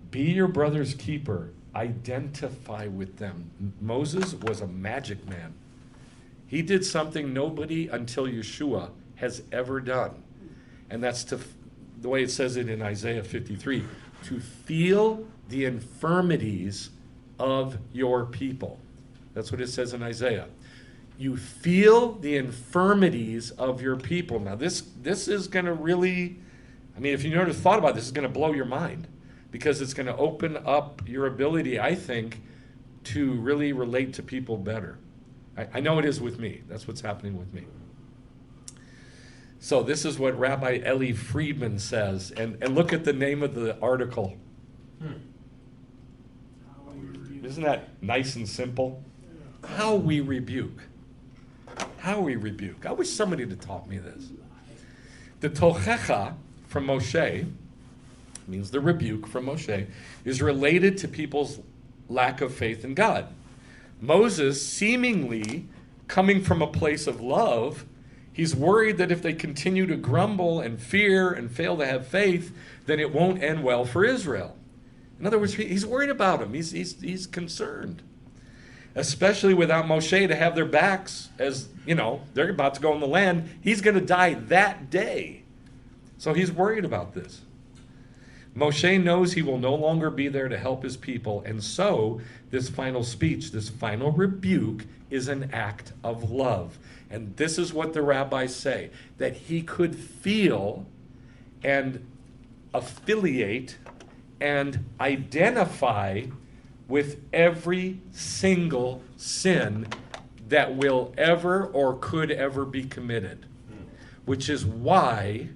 Be your brother's keeper. Identify with them. Moses was a magic man. He did something nobody until Yeshua has ever done. And that's the way it says it in Isaiah 53, to feel the infirmities of your people. That's what it says in Isaiah. You feel the infirmities of your people. Now this is going to really, I mean, if you never thought about this, it's going to blow your mind, because it's going to open up your ability, I think, to really relate to people better. I know it is with me. That's what's happening with me. So this is what Rabbi Eli Friedman says, and look at the name of the article. Isn't that nice and simple? How we rebuke. How we rebuke. I wish somebody had taught me this. The tochecha from Moshe, means the rebuke from Moshe, is related to people's lack of faith in God. Moses, seemingly coming from a place of love, he's worried that if they continue to grumble and fear and fail to have faith, then it won't end well for Israel. In other words, he's worried about them. He's concerned. Especially without Moshe to have their backs, as, you know, they're about to go in the land. He's going to die that day. So he's worried about this. Moshe knows he will no longer be there to help his people, and so this final speech, this final rebuke, is an act of love. And this is what the rabbis say, that he could feel and affiliate and identify with every single sin that will ever or could ever be committed, which is why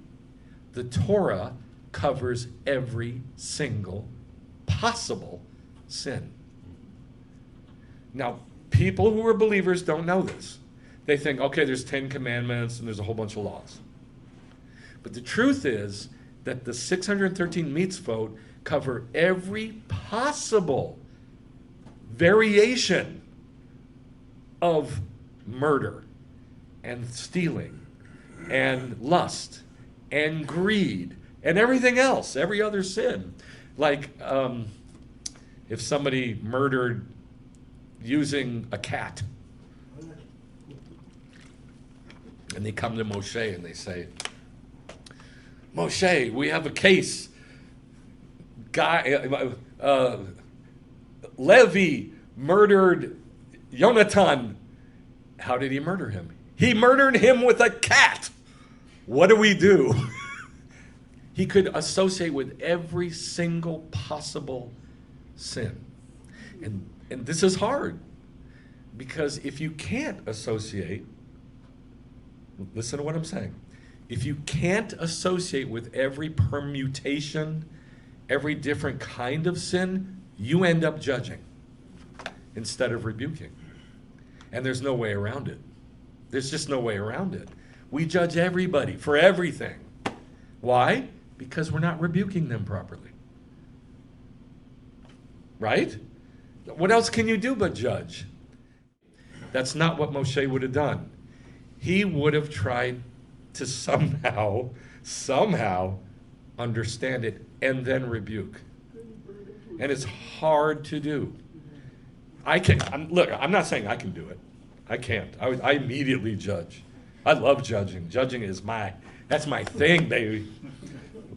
the Torah covers every single possible sin. Now, people who are believers don't know this. They think, okay, there's 10 commandments and there's a whole bunch of laws. But the truth is that the 613 mitzvot cover every possible variation of murder and stealing and lust and greed and everything else, every other sin. Like if somebody murdered using a cat, and they come to Moshe and they say, Moshe, we have a case. Levi murdered Yonatan. How did he murder him? He murdered him with a cat. What do we do? He could associate with every single possible sin. And this is hard, because if you can't associate, listen to what I'm saying. If you can't associate with every permutation, every different kind of sin, you end up judging instead of rebuking. And there's no way around it. There's just no way around it. We judge everybody for everything. Why? Because we're not rebuking them properly. Right? What else can you do but judge? That's not what Moshe would have done. He would have tried to somehow understand it and then rebuke. And it's hard to do. I'm not saying I can do it. I can't. I immediately judge. I love judging. Judging is that's my thing, baby.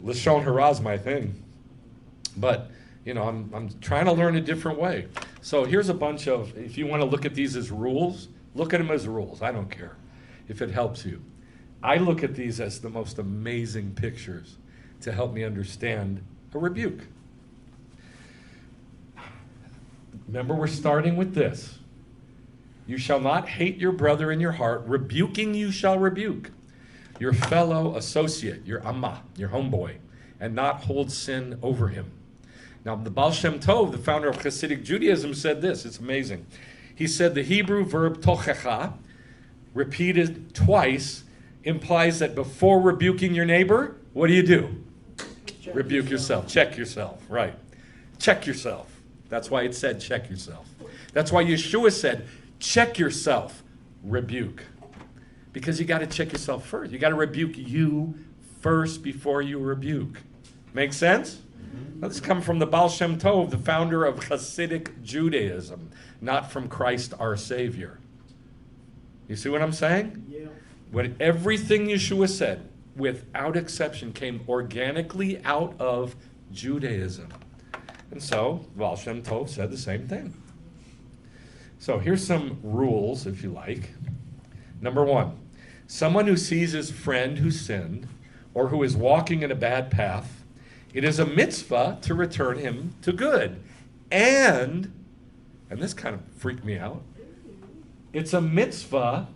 Lashon Hara is my thing. But, I'm trying to learn a different way. So here's a bunch of, if you want to look at these as rules, look at them as rules. I don't care if it helps you. I look at these as the most amazing pictures to help me understand a rebuke. Remember, we're starting with this. You shall not hate your brother in your heart. Rebuking you shall rebuke your fellow associate, your amma, your homeboy, and not hold sin over him. Now, the Baal Shem Tov, the founder of Hasidic Judaism, said this. It's amazing. He said the Hebrew verb tochecha, repeated twice, implies that before rebuking your neighbor, what do? Rebuke yourself. Check yourself. Right. Check yourself. That's why it said check yourself. That's why Yeshua said check yourself, rebuke. Because you got to check yourself first. You got to rebuke you first before you rebuke. Make sense? Now, this comes from the Baal Shem Tov, the founder of Hasidic Judaism, not from Christ our Savior. You see what I'm saying? Yeah. When everything Yeshua said, without exception, came organically out of Judaism. And so, Baal Shem Tov said the same thing. So here's some rules, if you like. Number 1, someone who sees his friend who sinned or who is walking in a bad path, it is a mitzvah to return him to good. And this kind of freaked me out, it's a mitzvah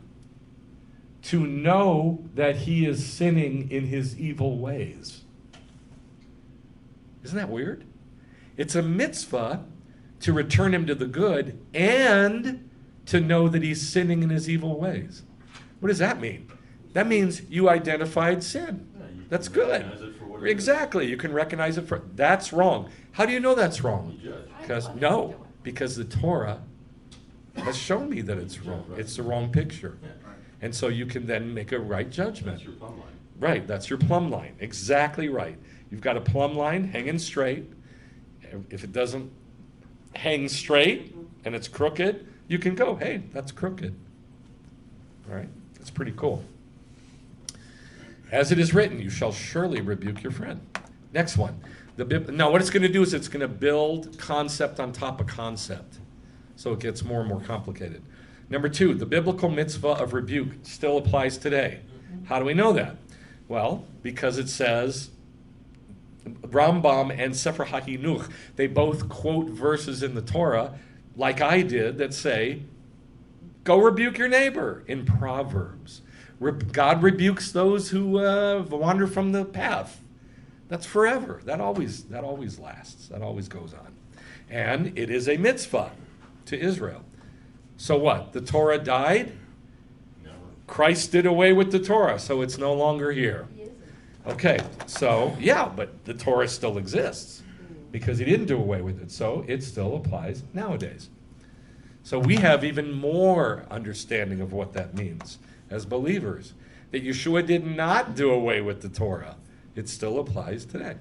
to know that he is sinning in his evil ways. Isn't that weird? It's a mitzvah to return him to the good and to know that he's sinning in his evil ways. What does that mean? That means you identified sin. That's good. Exactly. You can recognize it for. That's wrong. How do you know that's wrong? Because the Torah has shown me that it's wrong. It's the wrong picture. And so you can then make a right judgment. That's your plumb line. Right, that's your plumb line. Exactly right. You've got a plumb line hanging straight. If it doesn't hang straight and it's crooked, you can go, hey, that's crooked. All right, that's pretty cool. As it is written, you shall surely rebuke your friend. Next one. Now, what it's going to do is it's going to build concept on top of concept. So it gets more and more complicated. Number 2, the biblical mitzvah of rebuke still applies today. How do we know that? Well, because it says, Rambam and Sefer HaHinuch, they both quote verses in the Torah, like I did, that say, go rebuke your neighbor in Proverbs. God rebukes those who wander from the path. That's forever. That always lasts. That always goes on. And it is a mitzvah to Israel. So what? The Torah died? Never. Christ did away with the Torah, so it's no longer here. Okay, so yeah, but the Torah still exists because he didn't do away with it, so it still applies nowadays. So we have even more understanding of what that means as believers, that Yeshua did not do away with the Torah. It still applies today.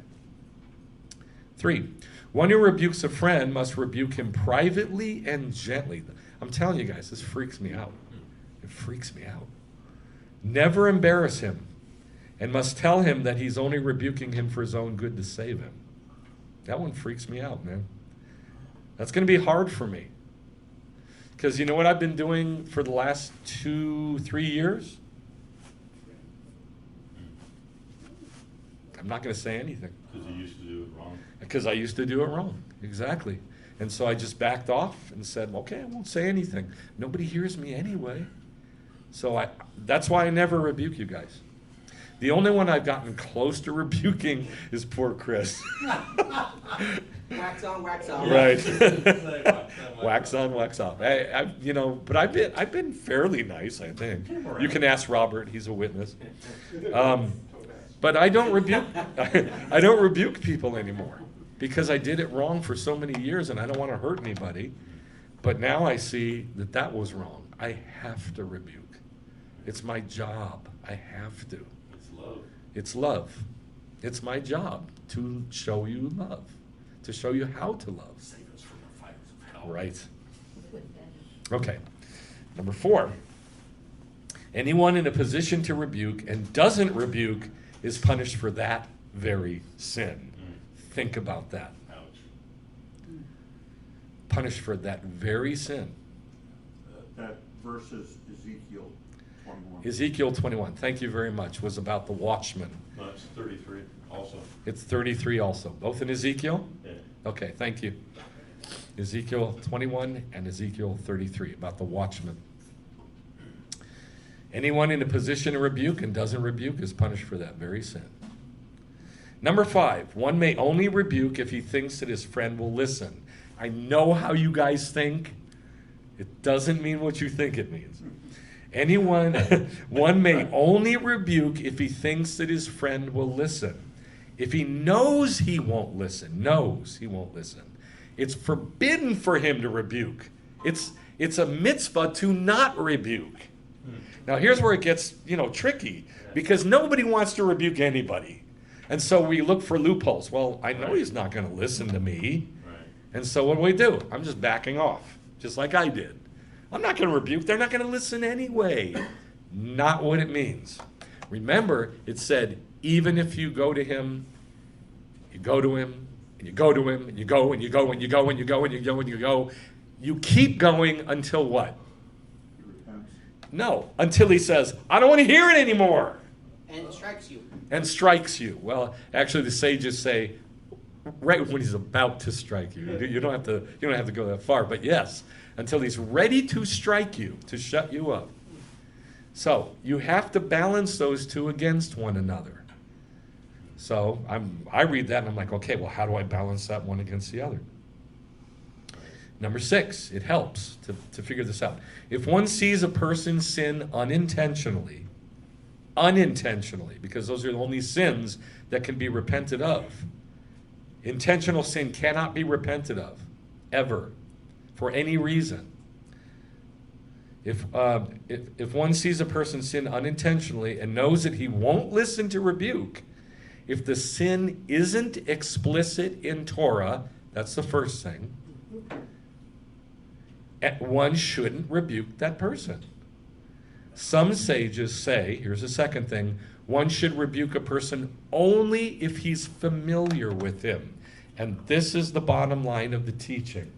3, one who rebukes a friend must rebuke him privately and gently. I'm telling you guys, this freaks me out. It freaks me out. Never embarrass him, and must tell him that he's only rebuking him for his own good to save him. That one freaks me out, man. That's going to be hard for me. Because you know what I've been doing for the last 2-3 years? I'm not going to say anything. Because you used to do it wrong. Because I used to do it wrong. Exactly. And so I just backed off and said, okay, I won't say anything. Nobody hears me anyway. So that's why I never rebuke you guys. The only one I've gotten close to rebuking is poor Chris. Wax on, wax off. Right. Wax on, wax off. But I've been fairly nice, I think. You can ask Robert; he's a witness. But I don't rebuke I don't rebuke people anymore because I did it wrong for so many years and I don't want to hurt anybody. But now I see that that was wrong. I have to rebuke. It's my job. I have to. It's love. It's love. It's my job to show you love, to show you how to love. Save us from the fires of hell. Right. Okay. Number 4. Anyone in a position to rebuke and doesn't rebuke is punished for that very sin. Think about that. Ouch. Punished for that very sin. That verse is Ezekiel 21. Ezekiel 21, thank you very much, was about the watchman. No, it's 33 also. It's 33 also. Both in Ezekiel? Yeah. Okay, thank you. Ezekiel 21 and Ezekiel 33, about the watchman. Anyone in a position to rebuke and doesn't rebuke is punished for that very sin. Number 5, one may only rebuke if he thinks that his friend will listen. I know how you guys think. It doesn't mean what you think it means. One may only rebuke if he thinks that his friend will listen. If he knows he won't listen, it's forbidden for him to rebuke. It's a mitzvah to not rebuke. Now here's where it gets, tricky, because nobody wants to rebuke anybody. And so we look for loopholes. Well, I know he's not going to listen to me. Right. And so what do? I'm just backing off, just like I did. I'm not going to rebuke. They're not going to listen anyway. Not what it means. Remember, it said, even if you go to him, you go to him, and you go to him, and you go, and you go, and you go, and you go, and you go, and you go. You keep going until what? He repents. No, until he says, I don't want to hear it anymore. And strikes you. And strikes you. Well, actually, the sages say, right when he's about to strike you. You don't have to go that far, but yes, until he's ready to strike you, to shut you up. So you have to balance those two against one another. So I read that and I'm like, okay, well, how do I balance that one against the other? Number 6, it helps to figure this out. If one sees a person sin unintentionally, because those are the only sins that can be repented of. Intentional sin cannot be repented of, ever, for any reason. If one sees a person sin unintentionally and knows that he won't listen to rebuke, if the sin isn't explicit in Torah, that's the first thing, one shouldn't rebuke that person. Some sages say, here's the second thing, one should rebuke a person only if he's familiar with him. And this is the bottom line of the teaching.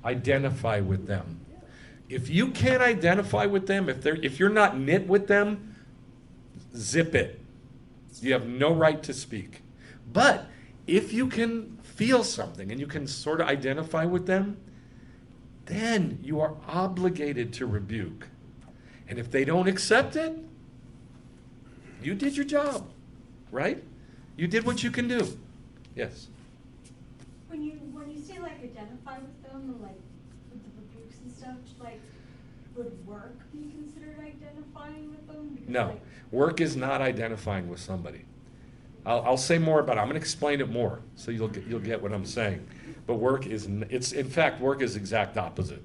Identify with them. If you can't identify with them, if you're not knit with them, zip it. You have no right to speak. But if you can feel something and you can sort of identify with them, then you are obligated to rebuke. And if they don't accept it, you did your job, right? You did what you can do. Yes. When you say like identify with them, like with the rebukes and stuff, like would work be considered identifying with them? Because, No, work is not identifying with somebody. I'll say more about it. I'm going to explain it more, so you'll get what I'm saying. But work is exact opposite.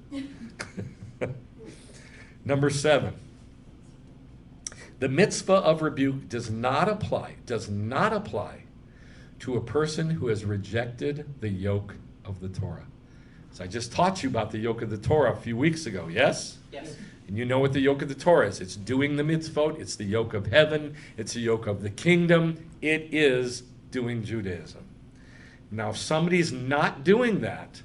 Number 7. The mitzvah of rebuke does not apply to a person who has rejected the yoke of the Torah. So I just taught you about the yoke of the Torah a few weeks ago, yes? Yes. And you know what the yoke of the Torah is. It's doing the mitzvot. It's the yoke of heaven. It's the yoke of the kingdom. It is doing Judaism. Now, if somebody's not doing that,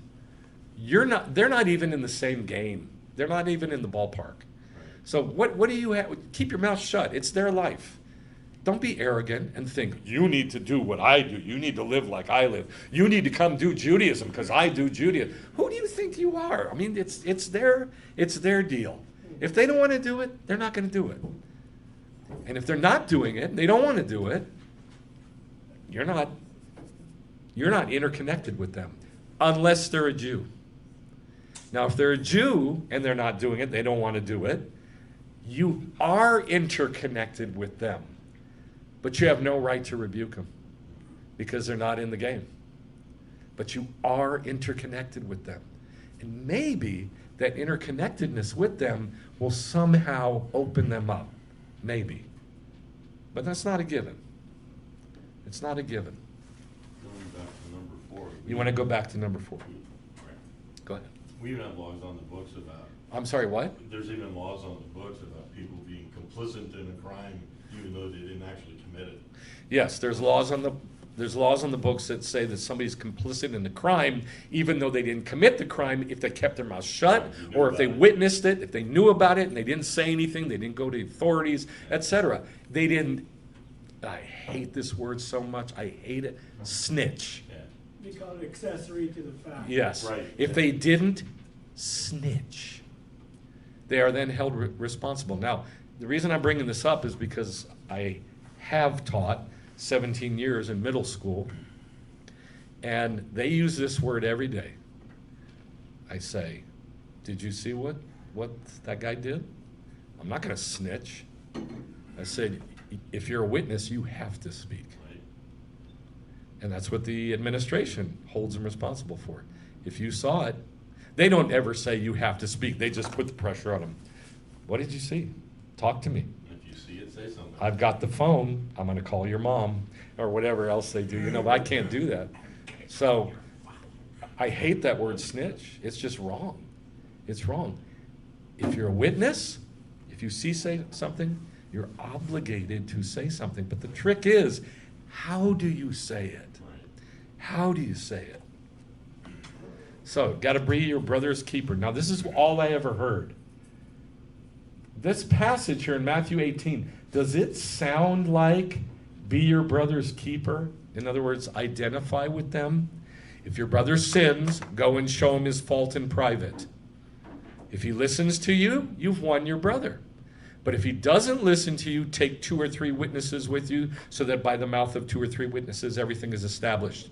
they're not even in the same game. They're not even in the ballpark. So what do you have? Keep your mouth shut. It's their life. Don't be arrogant and think, you need to do what I do. You need to live like I live. You need to come do Judaism because I do Judaism. Who do you think you are? I mean, it's their deal. If they don't want to do it, they're not going to do it. And if they're not doing it, and they don't want to do it, you're not interconnected with them unless they're a Jew. Now, if they're a Jew and they're not doing it, they don't want to do it, you are interconnected with them. But you have no right to rebuke them because they're not in the game. But you are interconnected with them. And maybe that interconnectedness with them will somehow open them up. Maybe. But that's not a given. It's not a given. Going back to number 4. You want to go back to number 4? Right. Go ahead. We even have laws on the books about, I'm sorry, what? there's even laws on the books about people being complicit in a crime even though they didn't actually commit it. Yes, there's laws on the books that say that somebody's complicit in the crime, even though they didn't commit the crime, if they kept their mouth shut, or if they witnessed it, if they knew about it and they didn't say anything, they didn't go to authorities, etc. They didn't, I hate this word so much, I hate it, snitch. Yeah. They call it accessory to the fact. Yes. Right. If they didn't snitch, they are then held responsible. Now, the reason I'm bringing this up is because I have taught 17 years in middle school, and they use this word every day. I say, did you see what that guy did? I'm not going to snitch. I said, if you're a witness, you have to speak. Right. And that's what the administration holds them responsible for. If you saw it, they don't ever say you have to speak. They just put the pressure on them. What did you see? Talk to me. If you see it, say something. I've got the phone. I'm going to call your mom or whatever else they do. But I can't do that. So I hate that word snitch. It's just wrong. It's wrong. If you're a witness, if you say something, you're obligated to say something. But the trick is, how do you say it? Right. How do you say it? So, got to be your brother's keeper. Now, this is all I ever heard. This passage here in Matthew 18, does it sound like be your brother's keeper? In other words, identify with them. If your brother sins, go and show him his fault in private. If he listens to you, you've won your brother. But if he doesn't listen to you, take 2 or 3 witnesses with you so that by the mouth of 2 or 3 witnesses, everything is established.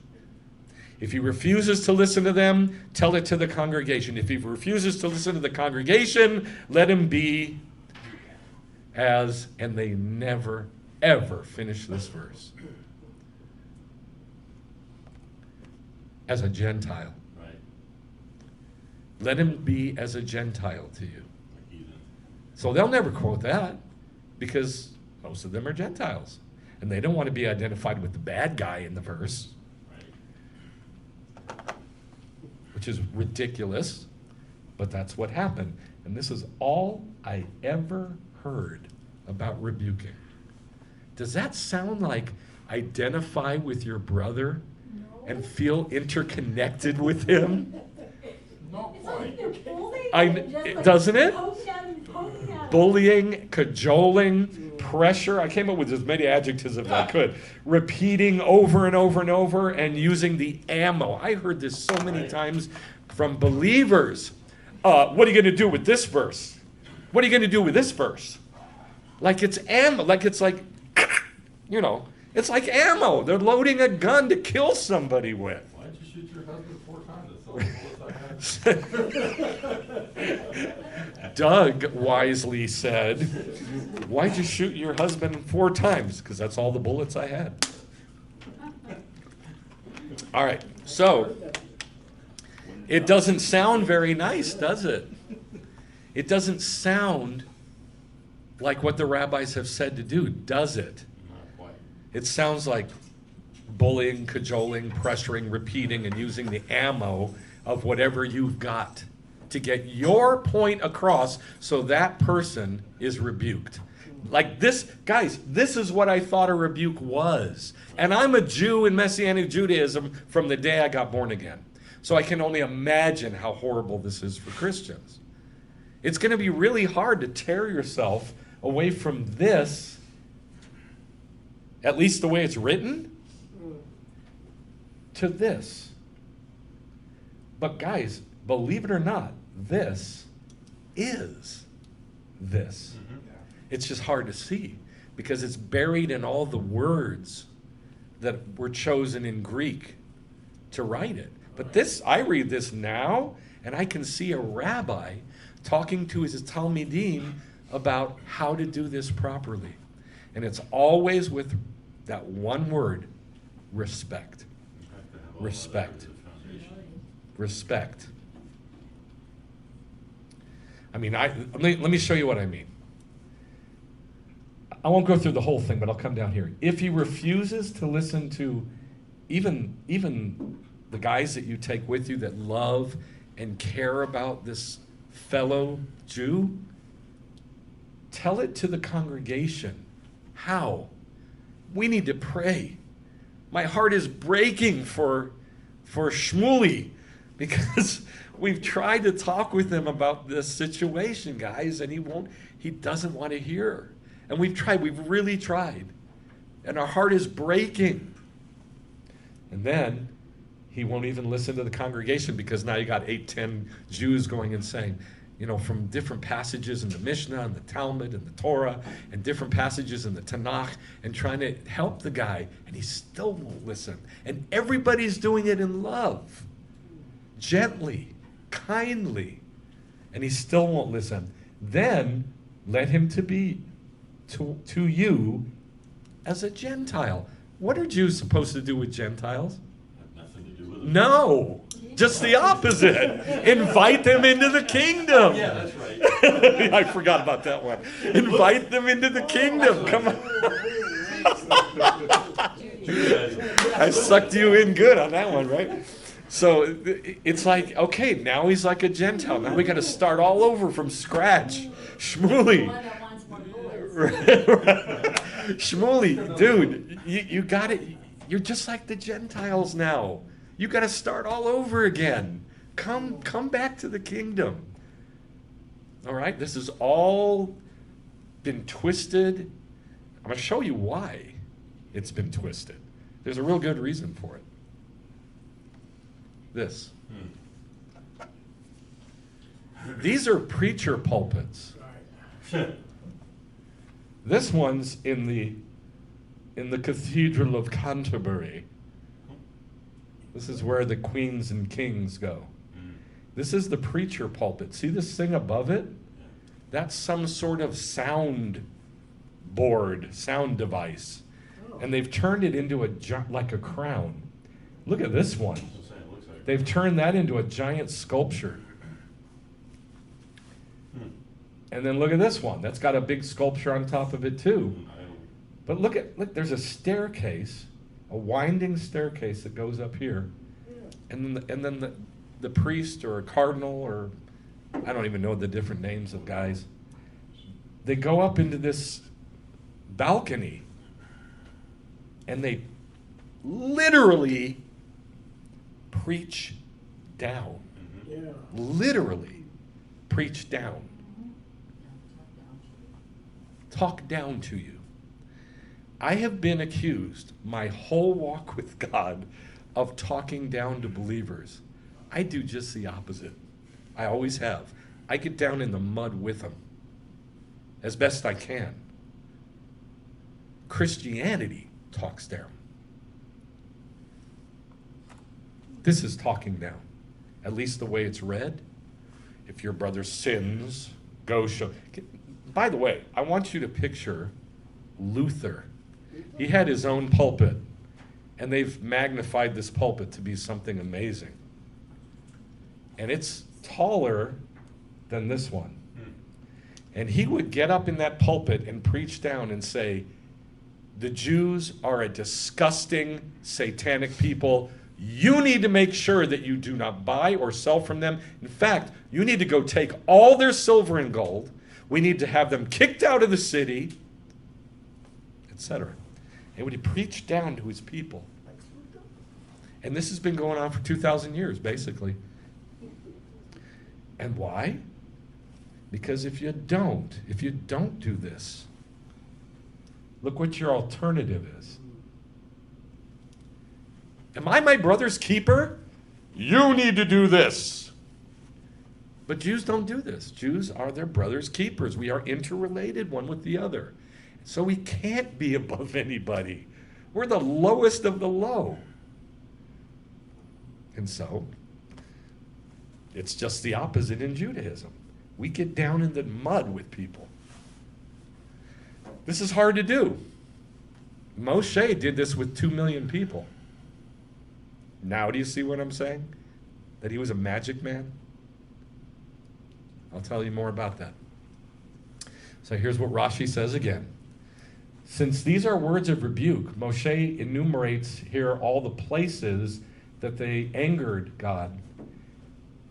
If he refuses to listen to them, tell it to the congregation. If he refuses to listen to the congregation, let him be as, and they never, ever finish this verse, as a Gentile. Right. Let him be as a Gentile to you. Like heathen. So they'll never quote that because most of them are Gentiles. And they don't want to be identified with the bad guy in the verse, Right. which is ridiculous, but that's what happened. And this is all I ever heard about rebuking. Does that sound like identify with your brother and feel interconnected with him? Not It's like they're bullying. Doesn't it? Poking at him, poking at him. Bullying, cajoling, pressure. I came up with as many adjectives as I could. Repeating over and over and over and using the ammo. I heard this so many times from believers. What are you going to do with this verse? What are you going to do with this verse? Like it's ammo. Like it's like, it's like ammo. They're loading a gun to kill somebody with. Why'd you shoot your husband 4 times? That's all the bullets I had. Doug wisely said, why'd you shoot your husband 4 times? Because that's all the bullets I had. All right, so it doesn't sound very nice, does it? It doesn't sound like what the rabbis have said to do, does it? Not quite. It sounds like bullying, cajoling, pressuring, repeating, and using the ammo of whatever you've got to get your point across so that person is rebuked. Like this, guys, this is what I thought a rebuke was. And I'm a Jew in Messianic Judaism from the day I got born again. So I can only imagine how horrible this is for Christians. It's going to be really hard to tear yourself away from this, at least the way it's written, to this. But guys, believe it or not, this is this. It's just hard to see because it's buried in all the words that were chosen in Greek to write it. But this, I read this now, and I can see a rabbi talking to his Talmidim about how to do this properly. And it's always with that one word, respect. You have to have all of that Respect. as a foundation. Respect. I mean, let me show you what I mean. I won't go through the whole thing, but I'll come down here. If he refuses to listen to even the guys that you take with you that love and care about this fellow Jew, tell it to the congregation. How? We need to pray. My heart is breaking for Shmuley because we've tried to talk with him about this situation, guys, and he doesn't want to hear. And we've really tried. And our heart is breaking. And then he won't even listen to the congregation because now you got 8-10 Jews going and saying, from different passages in the Mishnah and the Talmud and the Torah and different passages in the Tanakh and trying to help the guy, and he still won't listen. And everybody's doing it in love, gently, kindly, and he still won't listen. Then let him be to you as a Gentile. What are Jews supposed to do with Gentiles? Have nothing to do with it. No, just the opposite. Invite them into the kingdom. Yeah, that's right. I forgot about that one. Invite them into the kingdom. Come on. I sucked you in good on that one, right? So it's like, okay, now he's like a Gentile. Now we got to start all over from scratch. Shmuley. One that wants more bullets. Shmuley, dude, you got it. You're just like the Gentiles now. You got to start all over again. Come back to the kingdom. All right, this has all been twisted. I'm going to show you why it's been twisted. There's a real good reason for it. This. These are preacher pulpits. This one's in the Cathedral of Canterbury. This is where the queens and kings go. This is the preacher pulpit. See this thing above it? That's some sort of sound board, sound device. And they've turned it into like a crown. Look at this one. They've turned that into a giant sculpture. And then look at this one. That's got a big sculpture on top of it too. But look, there's a staircase, a winding staircase that goes up here. And then the priest or a cardinal, or I don't even know the different names of guys, they go up into this balcony and they literally preach down. Yeah. Literally preach down. Talk down to you. I have been accused my whole walk with God of talking down to believers. I do just the opposite. I always have. I get down in the mud with them as best I can. Christianity talks down. This is talking down, at least the way it's read. If your brother sins, go show. By the way, I want you to picture Luther. He had his own pulpit, and they've magnified this pulpit to be something amazing. And it's taller than this one. And he would get up in that pulpit and preach down and say, the Jews are a disgusting, satanic people. You need to make sure that you do not buy or sell from them. In fact, you need to go take all their silver and gold. We need to have them kicked out of the city, etc. And would he preach down to his people? And this has been going on for 2,000 years, basically. And why? Because if you don't do this, look what your alternative is. Am I my brother's keeper? You need to do this. But Jews don't do this. Jews are their brother's keepers. We are interrelated one with the other. So we can't be above anybody. We're the lowest of the low. And so, it's just the opposite in Judaism. We get down in the mud with people. This is hard to do. Moshe did this with 2 million people. Now do you see what I'm saying? That he was a magic man? I'll tell you more about that. So here's what Rashi says again. Since these are words of rebuke, Moshe enumerates here all the places that they angered God,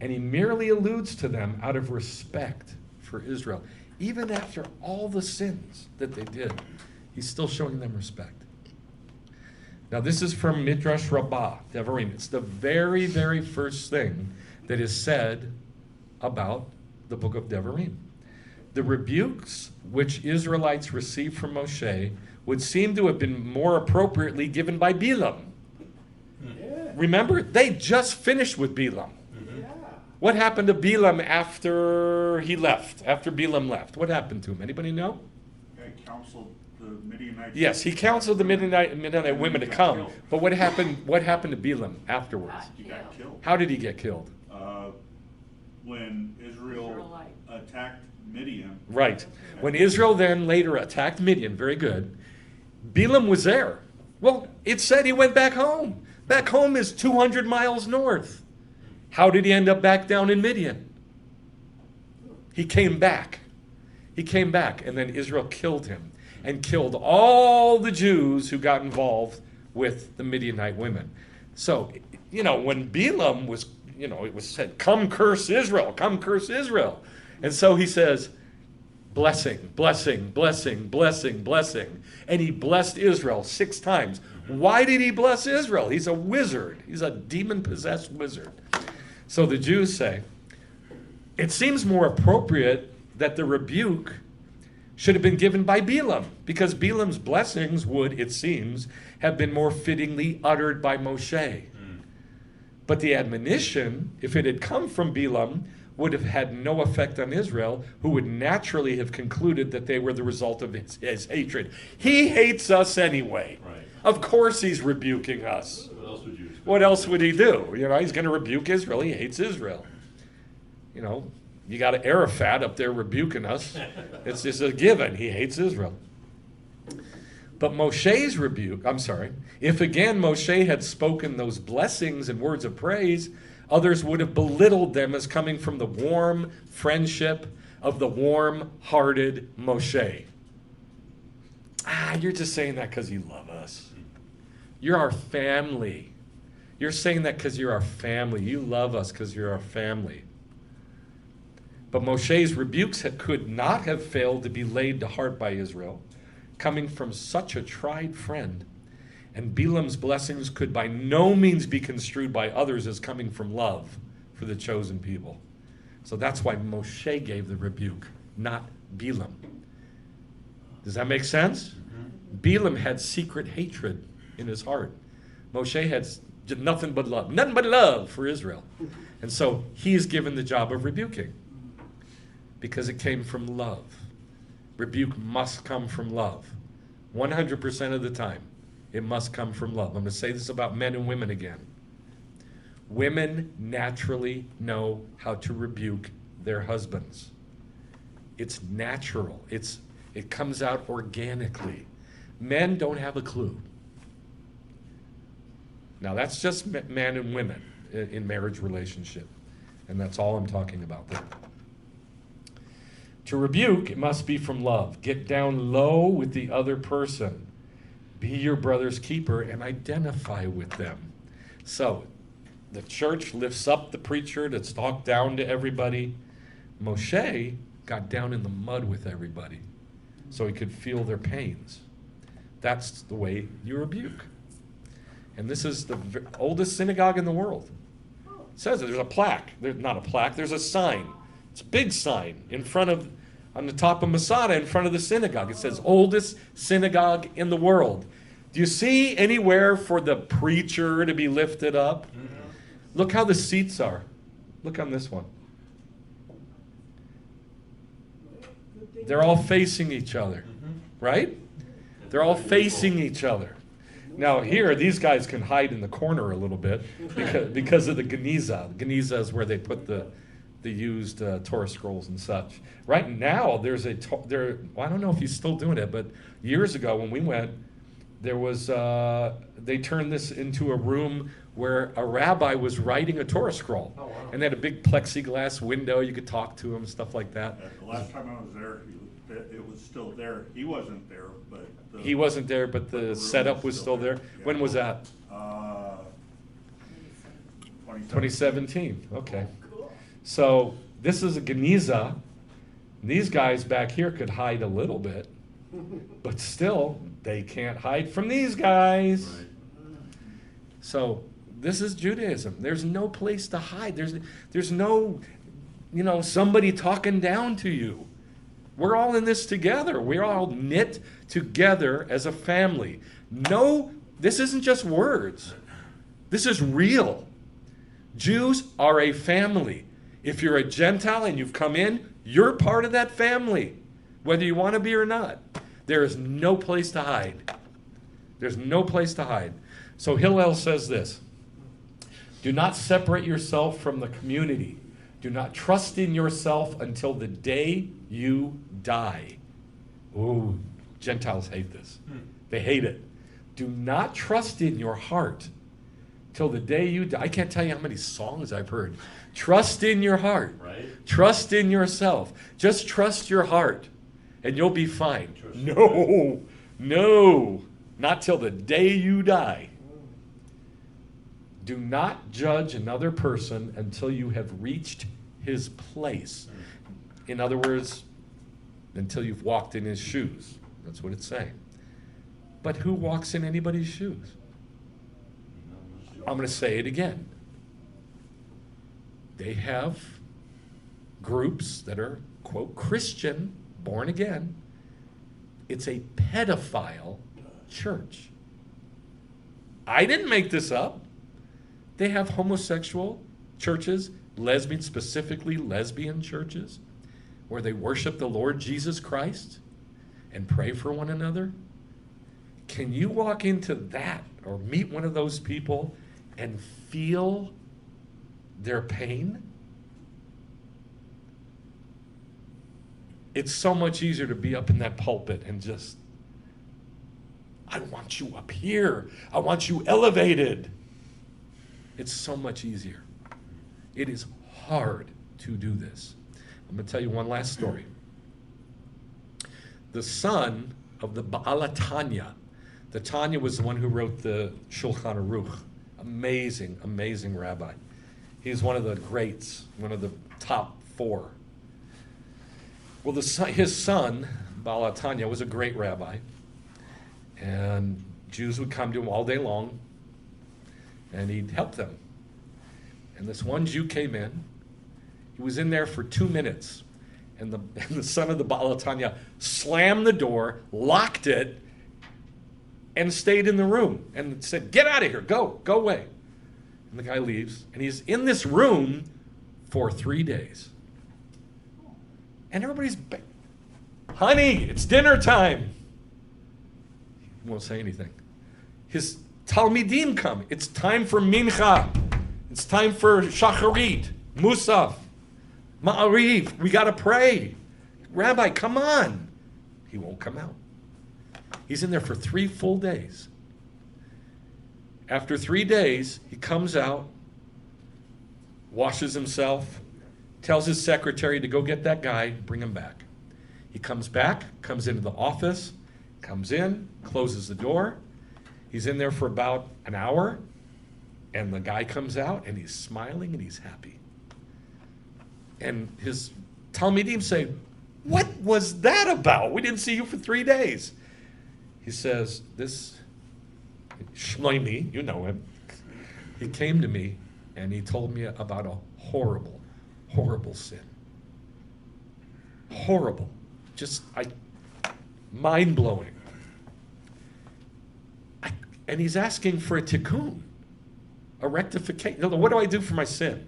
and he merely alludes to them out of respect for Israel. Even after all the sins that they did, he's still showing them respect. Now this is from Midrash Rabbah, Devarim. It's the very, very first thing that is said about the book of Devarim. The rebukes which Israelites received from Moshe would seem to have been more appropriately given by Bilam. Yeah. Remember, they just finished with Bilam. Yeah. What happened to Bilam after he left? After Bilam left, what happened to him? Anybody know? Okay, counseled the Midianites. Yes, he counseled the Midianite women to He got come. killed. But what happened to Bilam afterwards? He got killed. How did he get killed? When Israel attacked Midian. Right. When Israel then later attacked Midian, very good, Bilam was there. Well, it said he went back home. Back home is 200 miles north. How did he end up back down in Midian? He came back. He came back, and then Israel killed him and killed all the Jews who got involved with the Midianite women. So, when Bilam was, it was said, come curse Israel, come curse Israel. And so he says, blessing, blessing, blessing, blessing, blessing. And he blessed Israel 6 times. Why did he bless Israel? He's a wizard. He's a demon-possessed wizard. So the Jews say, it seems more appropriate that the rebuke should have been given by Bilam, because Bilam's blessings would, it seems, have been more fittingly uttered by Moshe. But the admonition, if it had come from Bilam, would have had no effect on Israel, who would naturally have concluded that they were the result of his hatred. He hates us anyway. Right. Of course he's rebuking us. What else would you expect? What else would he do? He's going to rebuke Israel. He hates Israel. You got Arafat up there rebuking us. It's just a given. He hates Israel. But Moshe's rebuke, if again Moshe had spoken those blessings and words of praise, others would have belittled them as coming from the warm friendship of the warm-hearted Moshe. You're just saying that because you love us. You're our family. You're saying that because you're our family. You love us because you're our family. But Moshe's rebukes could not have failed to be laid to heart by Israel, coming from such a tried friend. And Bilam's blessings could by no means be construed by others as coming from love for the chosen people. So that's why Moshe gave the rebuke, not Bilam. Does that make sense? Bilam had secret hatred in his heart. Moshe had nothing but love for Israel. And so he is given the job of rebuking because it came from love. Rebuke must come from love. 100% of the time, it must come from love. I'm going to say this about men and women again. Women naturally know how to rebuke their husbands. It's natural. It comes out organically. Men don't have a clue. Now, that's just men and women in marriage relationship. And that's all I'm talking about there. To rebuke, it must be from love. Get down low with the other person. Be your brother's keeper and identify with them. So, the church lifts up the preacher to talk down to everybody. Moshe got down in the mud with everybody so he could feel their pains. That's the way you rebuke. And this is the oldest synagogue in the world. It says there's a plaque. There's not a plaque, there's a sign. It's a big sign on the top of Masada in front of the synagogue. It says, oldest synagogue in the world. Do you see anywhere for the preacher to be lifted up? Mm-hmm. Look how the seats are. Look on this one. They're all facing each other, right? They're all facing each other. Now here, these guys can hide in the corner a little bit because of the Geniza. The Geniza is where they put the used Torah scrolls and such. Right now, I don't know if he's still doing it, but years ago when we went, There was, they turned this into a room where a rabbi was writing a Torah scroll. Oh, wow. And they had a big plexiglass window, you could talk to him, stuff like that. The last time I was there, it was still there. He wasn't there, but. He wasn't there, but the the room setup was still there. Yeah. When was that? 2017, okay. Cool. So this is a Geniza. These guys back here could hide a little bit, but still, they can't hide from these guys. Right. So this is Judaism. There's no place to hide. There's no, somebody talking down to you. We're all in this together. We're all knit together as a family. No, this isn't just words. This is real. Jews are a family. If you're a Gentile and you've come in, you're part of that family, whether you want to be or not. There is no place to hide. There's no place to hide. So Hillel says this: do not separate yourself from the community. Do not trust in yourself until the day you die. Ooh, Gentiles hate this. They hate it. Do not trust in your heart till the day you die. I can't tell you how many songs I've heard. Trust in your heart. Right? Trust in yourself. Just trust your heart and you'll be fine. Trust No, not till the day you die. Do not judge another person until you have reached his place. In other words, until you've walked in his shoes. That's what it's saying. But who walks in anybody's shoes? I'm going to say it again. They have groups that are, quote, Christian, born again. It's a pedophile church. I didn't make this up. They have homosexual churches, lesbian, specifically lesbian churches, where they worship the Lord Jesus Christ and pray for one another. Can you walk into that or meet one of those people and feel their pain? It's so much easier to be up in that pulpit and just, I want you up here. I want you elevated. It's so much easier. It is hard to do this. I'm going to tell you one last story. The son of the Baal Tanya. The Tanya was the one who wrote the Shulchan Aruch. Amazing, amazing rabbi. He's one of the greats, one of the top 4. Well, his son, Baal Tanya, was a great rabbi. And Jews would come to him all day long, and he'd help them. And this one Jew came in. He was in there for 2 minutes. And the son of the Baal Tanya slammed the door, locked it, and stayed in the room and said, get out of here, go away. And the guy leaves, and he's in this room for 3 days. And everybody's, honey, it's dinner time. He won't say anything. His Talmidim come. It's time for Mincha. It's time for Shacharit, Musaf, Ma'ariv. We got to pray. Rabbi, come on. He won't come out. He's in there for 3 full days. After 3 days, he comes out, washes himself, tells his secretary to go get that guy, bring him back. He comes back, comes into the office, comes in, closes the door. He's in there for about an hour, and the guy comes out, and he's smiling, and he's happy. And his Talmidim say, what was that about? We didn't see you for 3 days. He says, this Shloimi, you know him, he came to me, and he told me about a horrible, horrible sin. Horrible. Just, mind-blowing. And he's asking for a tikkun, a rectification. What do I do for my sin?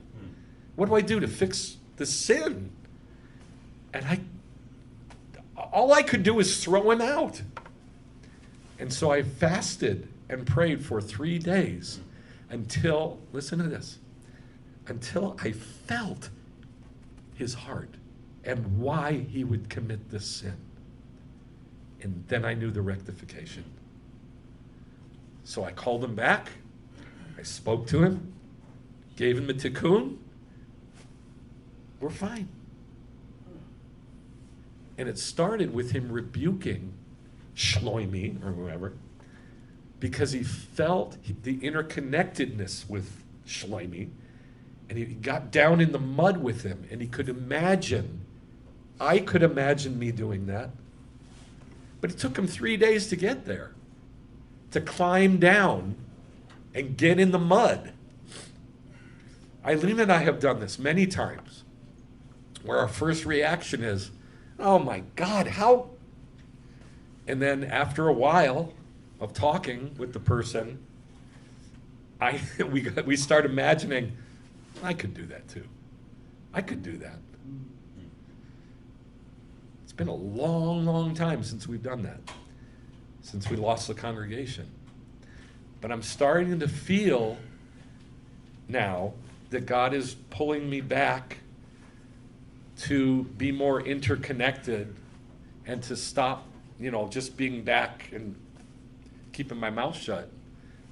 What do I do to fix the sin? And all I could do is throw him out. And so I fasted and prayed for 3 days until, listen to this, until I felt his heart and why he would commit this sin. And then I knew the rectification. So I called him back. I spoke to him, gave him a tikkun. We're fine. And it started with him rebuking Shloimi or whoever, because he felt the interconnectedness with Shloimi, and he got down in the mud with him, and he could imagine, I could imagine me doing that. But it took him 3 days to get there, to climb down and get in the mud. Eileen and I have done this many times, where our first reaction is, oh my God, how? And then after a while of talking with the person, we start imagining, I could do that too. I could do that. It's been a long, long time since we've done that, since we lost the congregation. But I'm starting to feel now that God is pulling me back to be more interconnected and to stop, just being back and keeping my mouth shut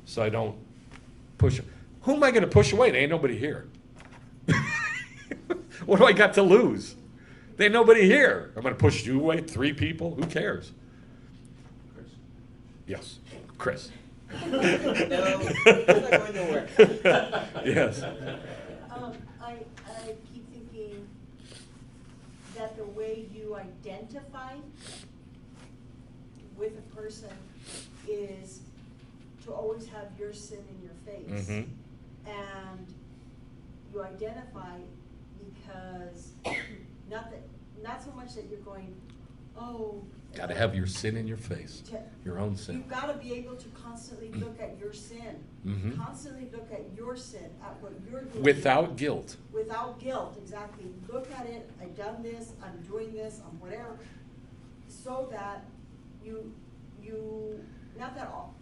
so I don't push. Who am I going to push away? There ain't nobody here. What do I got to lose? There ain't nobody here. I'm going to push you away, 3 people? Who cares? Chris. Yes, Chris. No, it's not going nowhere. Yes. I keep thinking that the way you identify with a person is to always have your sin in your face. Mm-hmm. And you identify because not so much that you're going, oh. Got to have your sin in your face, your own sin. You've got to be able to constantly look at your sin. Mm-hmm. Constantly look at your sin, at what you're doing. Without guilt. Without guilt, exactly. Look at it, I've done this, I'm doing this, I'm whatever. So that you, not that all.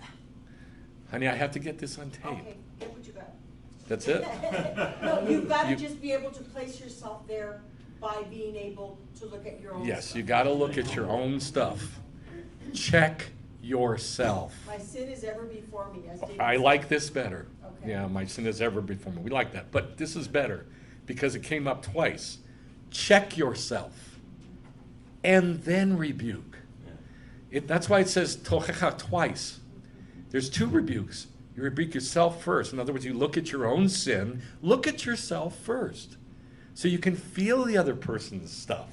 Honey, I have to get this on tape. Okay, get what you got. That's it? No, you've got to You- just be able to place yourself there by being able to look at your own Yes, stuff. you got to look at your own stuff. Check yourself. My sin is ever before me, as David I said. like this better. Okay. Yeah, my sin is ever before me. We like that. But this is better because it came up twice. Check yourself and then rebuke. That's why it says tochecha twice. There's 2 rebukes. You rebuke yourself first. In other words, you look at your own sin. Look at yourself first so you can feel the other person's stuff.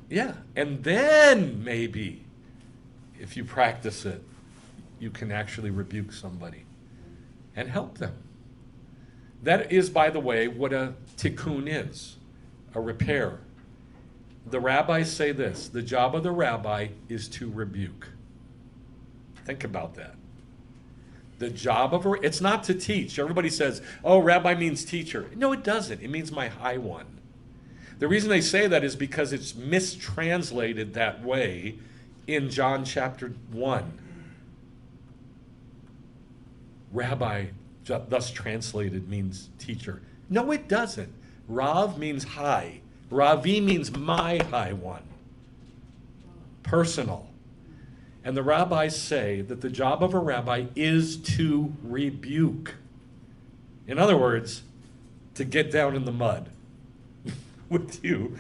Yeah, and then maybe if you practice it, you can actually rebuke somebody and help them. That is, by the way, what a tikkun is, a repair. The rabbis say this, the job of the rabbi is to rebuke. Think about that. The job of it's not to teach. Everybody says, oh, rabbi means teacher. No, it doesn't. It means my high one. The reason they say that is because it's mistranslated that way in John chapter 1. Rabbi, thus translated, means teacher. No, it doesn't. Rav means high. Ravi means my high one. Personal. And the rabbis say that the job of a rabbi is to rebuke. In other words, to get down in the mud with you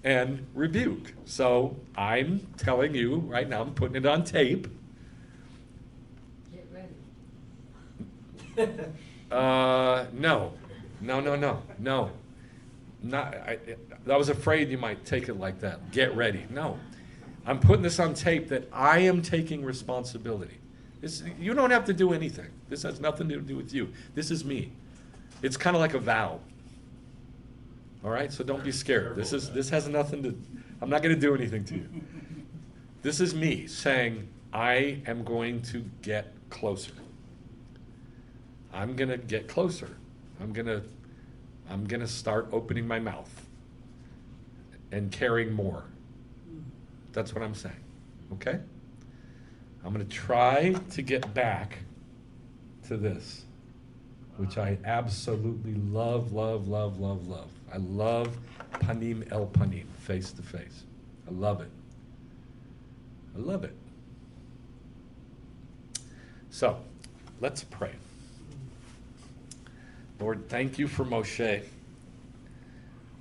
and rebuke. So I'm telling you right now, I'm putting it on tape. Get ready. No. I was afraid you might take it like that. Get ready. No. I'm putting this on tape that I am taking responsibility. You don't have to do anything. This has nothing to do with you. This is me. It's kind of like a vow. All right? So don't be scared. This has nothing to, I'm not going to do anything to you. This is me saying, I am going to get closer. I'm going to get closer. I'm going to start opening my mouth and caring more. That's what I'm saying. Okay? I'm going to try to get back to this, which I absolutely love. I love panim el panim, face to face. I love it. So, let's pray. Lord, thank you for Moshe,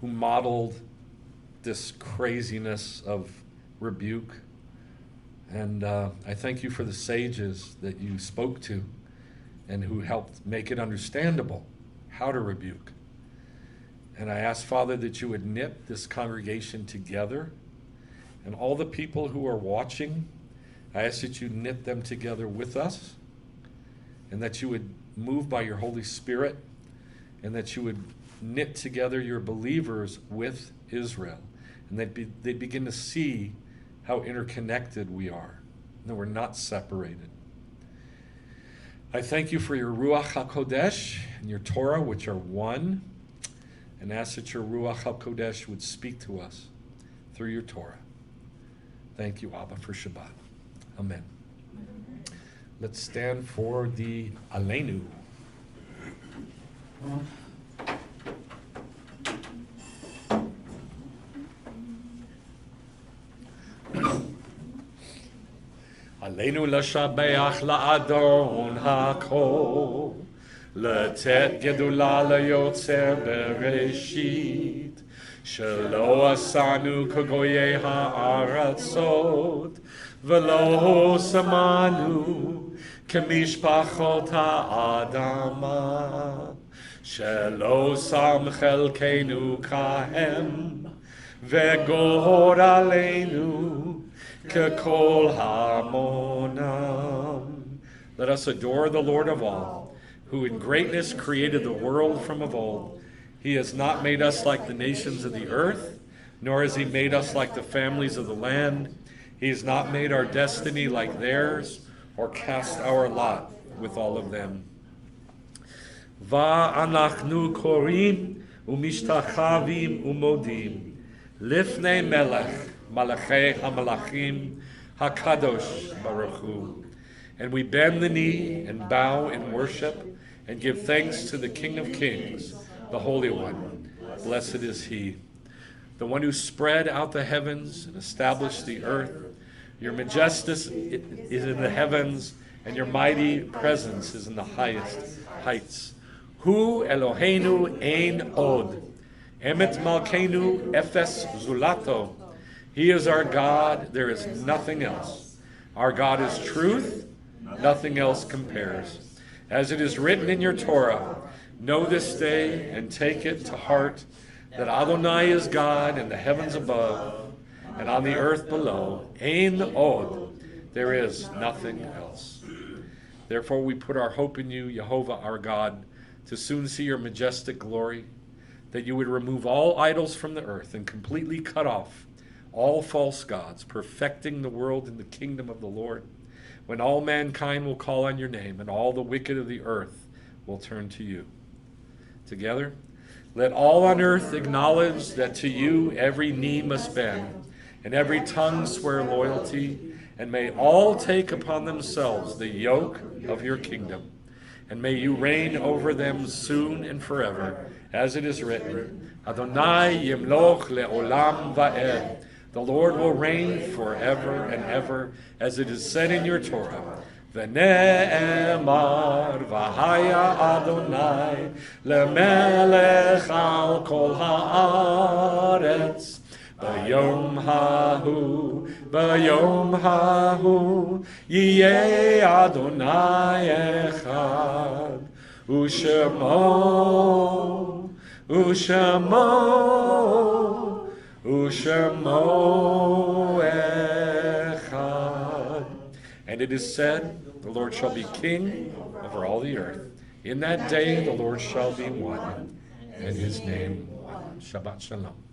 who modeled this craziness of rebuke. And I thank you for the sages that you spoke to and who helped make it understandable how to rebuke. And I ask, Father, that you would knit this congregation together. And all the people who are watching, I ask that you knit them together with us. And that you would move by your Holy Spirit. And that you would knit together your believers with Israel. And they'd begin to see how interconnected we are. And that we're not separated. I thank you for your Ruach HaKodesh and your Torah, which are one. And ask that your Ruach HaKodesh would speak to us through your Torah. Thank you, Abba, for Shabbat. Amen. Let's stand for the Aleinu. Aleinu l'shabeach la'adon ha'kol, לתת גדולה ליוצר בראשית, שלא עשנו כגויי הארצות, ולא שמנו כמשפחות האדמה, שלא שם חלקנו כהם, וגור עלינו ככל המונם. Let us adore the Lord of all, who in greatness created the world from of old. He has not made us like the nations of the earth, nor has he made us like the families of the land. He has not made our destiny like theirs, or cast our lot with all of them. Va'anachnu korim umishtachavim umodim lifnei melech malachei hamalachim hakadosh baruch hu. And we bend the knee and bow in worship and give thanks to the King of Kings, the Holy One. Blessed is he, the one who spread out the heavens and established the earth. Your majesty is in the heavens, and your mighty presence is in the highest heights. Hu Eloheinu ein od, emet malkeinu efes zulato. He is our God, there is nothing else. Our God is truth, nothing else compares. As it is written in your Torah, know this day and take it to heart that Adonai is God in the heavens above and on the earth below. Ein od, there is nothing else. Therefore we put our hope in you, Jehovah our God, to soon see your majestic glory, that you would remove all idols from the earth and completely cut off all false gods, perfecting the world in the kingdom of the Lord, when all mankind will call on your name and all the wicked of the earth will turn to you. Together, let all on earth acknowledge that to you every knee must bend and every tongue swear loyalty, and may all take upon themselves the yoke of your kingdom, and may you reign over them soon and forever, as it is written, Adonai yimloch le'olam va'ed. The Lord will reign forever and ever, as it is said in your Torah. V'ne'emar v'haya Adonai le'melech al kol ha'aretz. B'yom hahu, yiyeh Adonai echad. U'shemo echad. And it is said, the Lord shall be king over all the earth. In that day the Lord shall be one, and his name one. Shabbat shalom.